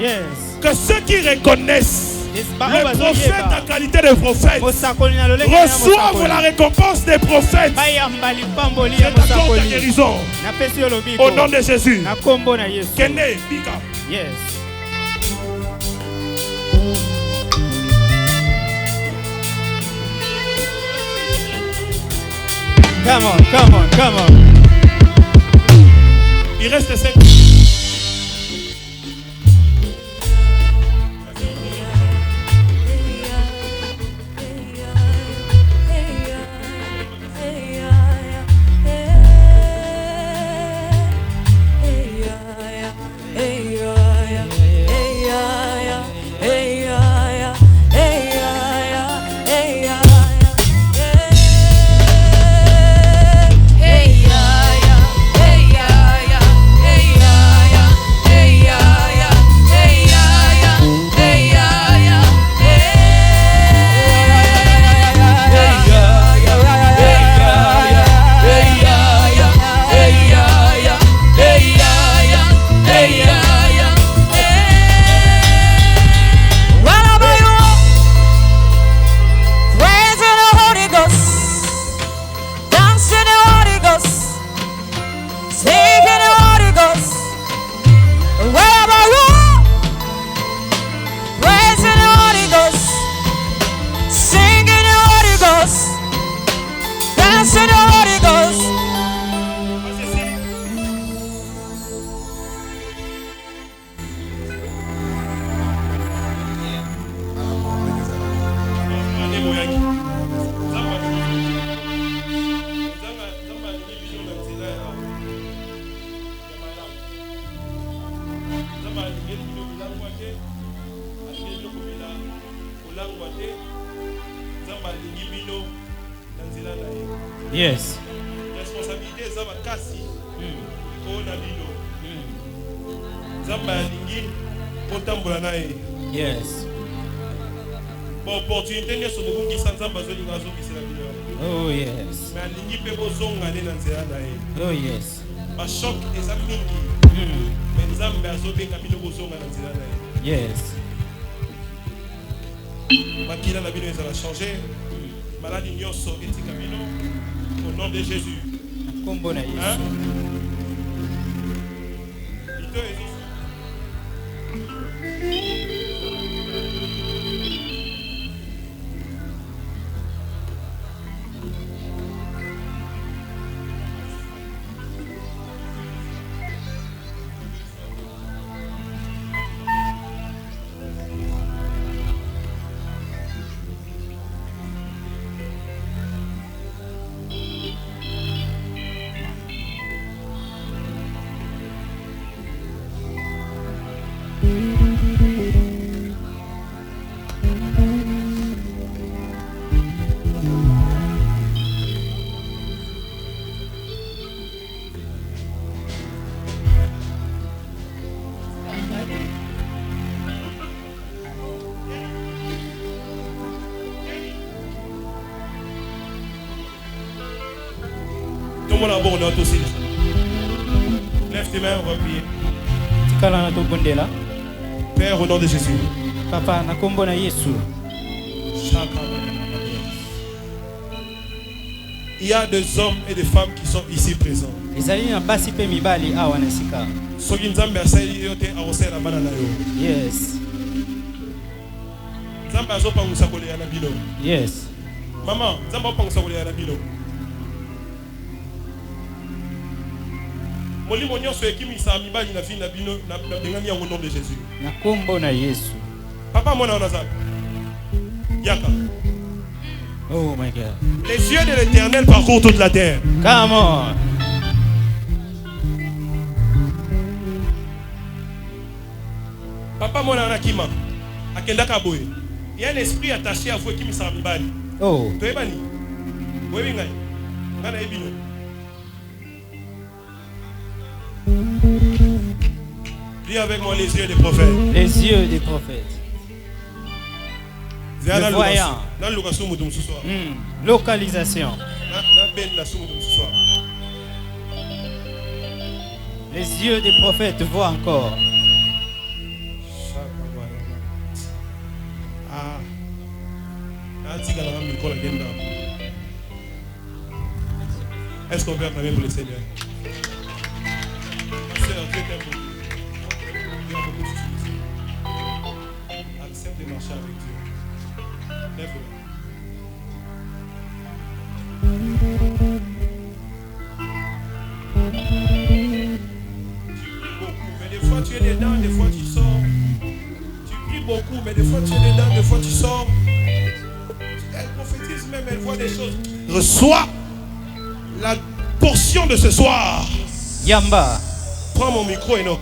Que ceux qui reconnaissent le prophète en qualité de prophète reçoivent la récompense des prophètes. Je t'accorde ta guérison. Au nom de Jésus. Kene Bika. Yes. Come on. Il reste 5. Yes. Responsabilité eza makasi. On a bino. Zamba lingi otambola na ye. Yes. Bon opportunité ne so bokungi sanza bazoli ngazo bisela bino. Oh yes. Mais lingi pe bozonga ne na nzela na ye. Oh yes. Ba choc eza mingi. Mais nzambe azobenga bino bozonga na nzela na ye. Yes. Makila na bino ezala changer. Maladie nyonso etika bino au nom de Jésus. Kombo na Yesu. Ito ezo. Lève tes mains, on va prier. Père, au nom de Jésus. Papa, na kombo na Yesu. Il y a des hommes et des femmes qui sont ici présents. Yes. Yes. Maman, molimo nyonso ekimisa mibali na vie na bino na bengani au nom de Jésus. Na kombo na Yesu. Papa mona onaza. Yaka. Oh my God. Les yeux de l'Éternel parcourent toute la terre. Come on. Papa mona nakima. Akendaka boye. Il y a un esprit attaché à vous ekimisa mibali. Oh. Toyebani. Boye ngai. Ngana ebino. Dis avec moi les yeux des prophètes. Les yeux des prophètes. Le voyant. Localisation. Les yeux des prophètes voient encore. Est-ce qu'on peut acclamer pour le Seigneur? Accepte de marcher avec Dieu. Lève-le. Tu pries beaucoup, mais des fois tu es dedans, des fois tu sors. Tu pries beaucoup, mais des fois tu es dedans, des fois tu sors. Elle prophétise même, elle voit des choses. Reçois la portion de ce soir. Yamba. Prends mon micro, Enoch.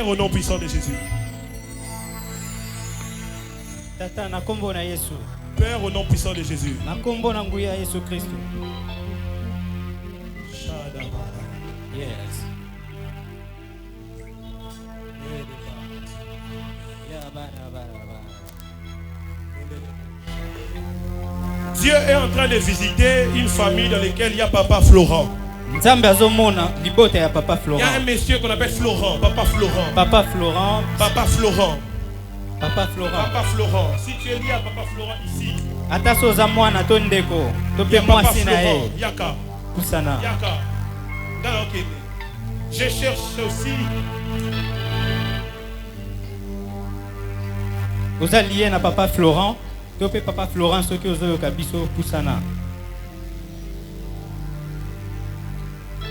Père, au nom puissant de Jésus. Tata na kombo na Yesu. Père, au nom puissant de Jésus. Na kombo na nguya Yesu Kristo. Yes. Dieu est en train de visiter une famille dans laquelle il y a Papa Florent. Il y a un monsieur qu'on appelle Florent, Papa Florent. Papa Florent. Papa Florent. Papa Florent. Papa Florent. Si tu es lié à Papa Florent ici. Atasoza mwana tondeko. Tope mwasi na ye. Yaka. Kusana. Yaka. Dans ok. Je cherche aussi. Vous êtes lié à Papa Florent. Tope Papa Florent soki ozo kabiso kusana.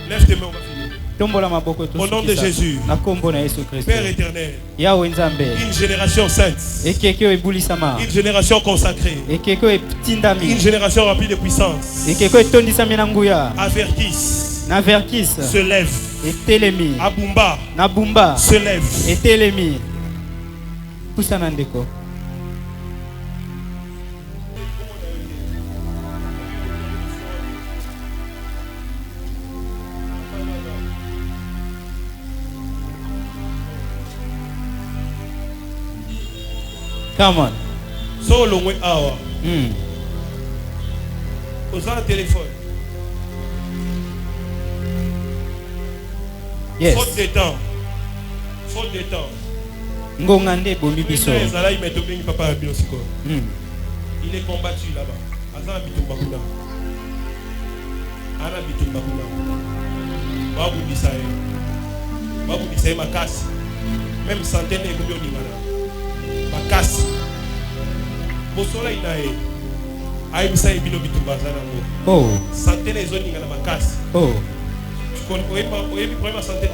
Lève tes mains, on va finir. Au nom de Jésus, Père éternel, une génération sainte, une génération consacrée, une génération remplie de puissance, Averkis se lève, Nabumba se lève, Come on. So long way hour. Aux un téléphone. Yes. Faute de temps. Faute de temps. Ngongande bombi biso. Il est combattu là-bas. Azana bitumbakuna. Ana bitumbakuna. Babu bisaye. Babu bisaye makasi. Même centaine et combien de malades. Makasi bosola inae aibisa ibino bitumbazana ngo santé les zones ngala makasi tu connais oyebi problème santé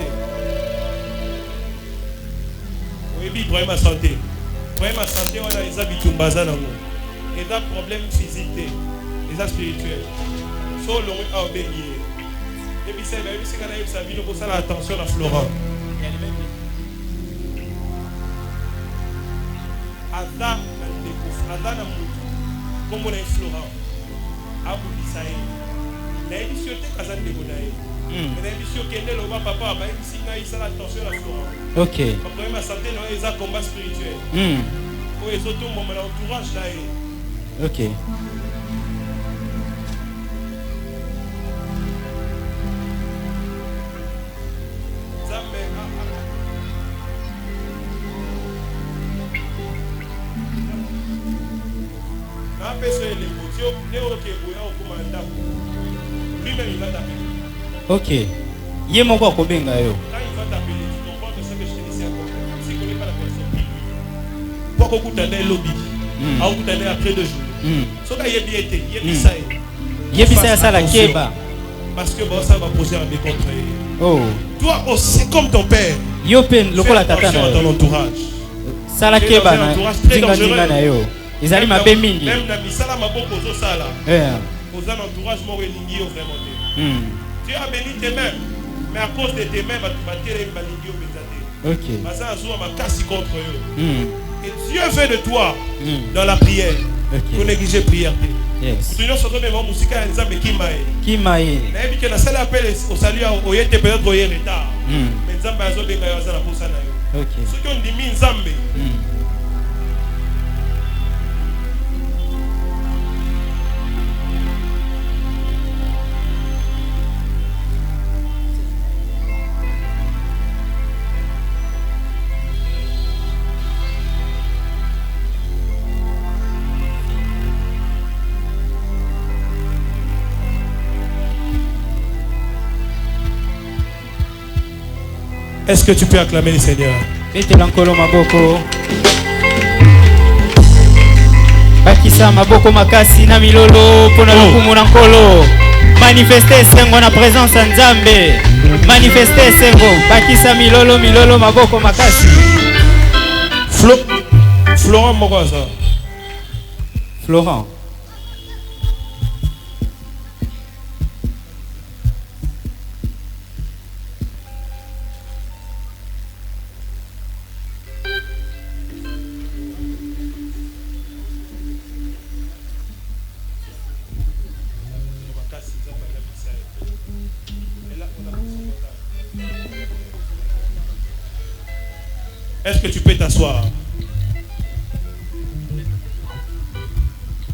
oyebi problème santé wana eza bitumbazana ngo eza problème physique eza spirituel so longo a obengi ebisa kana ebisa bino bosala attention à Florent. Adam na mutu comme on est Florent abu bisaye na émission te kazan de gonaye na émission kende lo papa ba émission na isa la tension la Florent. OK problème ma santé no eza combat spirituel o ezoto mo na entourage là OK OK. Yé mon quoi kobenga yo. Quand il va t'appeler, tu comprends que ce que je te disais encore. Si tu connais pas la personne, pourquoi vous t'allez lobby? Ah vous t'allez après 2 jours. Ce qu'il y a bien été, il y a ça. Il y a bien ça la keba. Parce que bon ça va poser un décontré. Oh. Toi aussi comme ton père. Yo pen lokola tata na dans l'entourage. Ça la keba na. Dinga na yo. Ezali mabe mingi. Même na misala maboko zo sala. Aux entourages mo relingi yo vraiment. Tu as béni tes mains, mais à cause de tes mains, tu vas te relingi au bézate. OK. Parce que ma casse contre eux. Et Dieu veut de toi dans la prière. Pour négliger prière. Yes. Tu nous sommes même musique à Nzambe Kimae. Kimae. Na ebi que na salle appel au salut au yete peut-être au retard. Mais Nzambe azo benga yo za na posa na yo. OK. Ce qui on dit Nzambe. Est-ce que tu peux acclamer le Seigneur? Bakisa maboko makasi na milolo pona lokumu na nkolo. Manifester sengo na présence ya Nzambe. Manifester sengo bakisa milolo maboko makasi. Florent Mokoza. Florent. Est-ce que tu peux t'asseoir?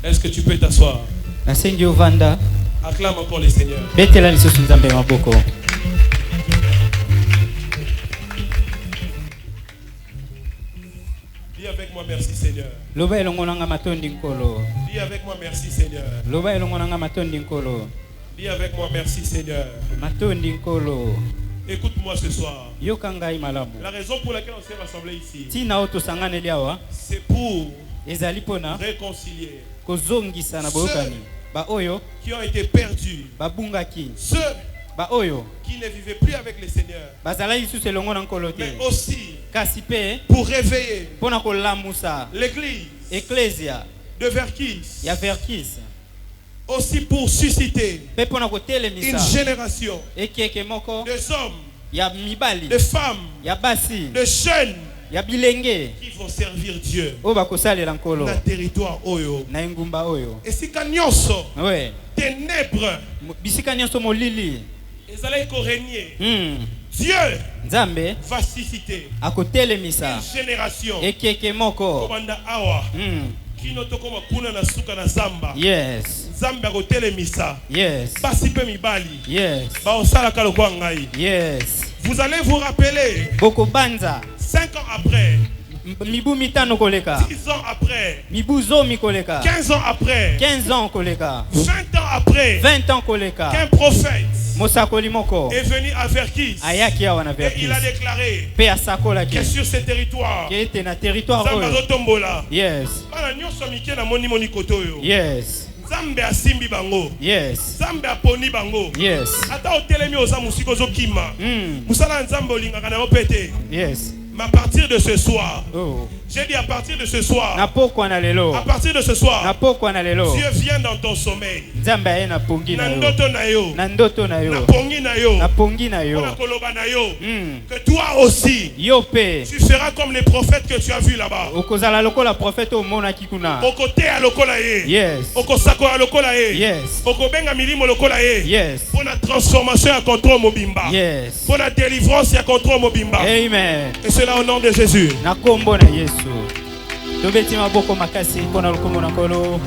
Est-ce que tu peux t'asseoir? Acclame encore le Seigneur. Dis avec moi merci Seigneur. Dis avec moi merci Seigneur. Dis avec moi merci Seigneur. Écoute-moi ce soir. La raison pour laquelle on s'est rassemblés ici, c'est pour réconcilier ceux qui ont été perdus, ceux qui ne vivaient plus avec le Seigneur, mais aussi pour réveiller l'église de Verkis, aussi pour susciter une génération de hommes, de femmes, de jeunes qui vont servir Dieu dans le territoire Oyo. Et si Kanyoso, ténèbres, ils allaient régner. Dieu va susciter une génération comme Awa. Yes. Yes. Vous allez vous rappeler 5 ans après, 10 ans après, 15 ans après, 20 ans après, qu'un prophète est venu à Verkis et il a déclaré que sur ce territoire, yes. Yes. Zambe asimbi bango. Yes. Zambe aponi bango. Yes. Ata otelemi oza musiko zo kima. Musala nzambe olingaka na opete. Yes. Mais à partir de ce soir, j'ai dit à partir de ce soir, à partir de ce soir, Dieu vient dans ton sommeil. Que toi aussi, tu feras comme les prophètes que tu as vus là-bas. Au côté à l'okolaye. Yes. Yes. Yes. Pour la transformation à contrôle mobimba. Yes. Pour la délivrance à contrôle mobimba. Amen. Et cela au nom de Jésus. Na kombo na Yesu. Tobeti maboko makasi pona lukumu na kolo.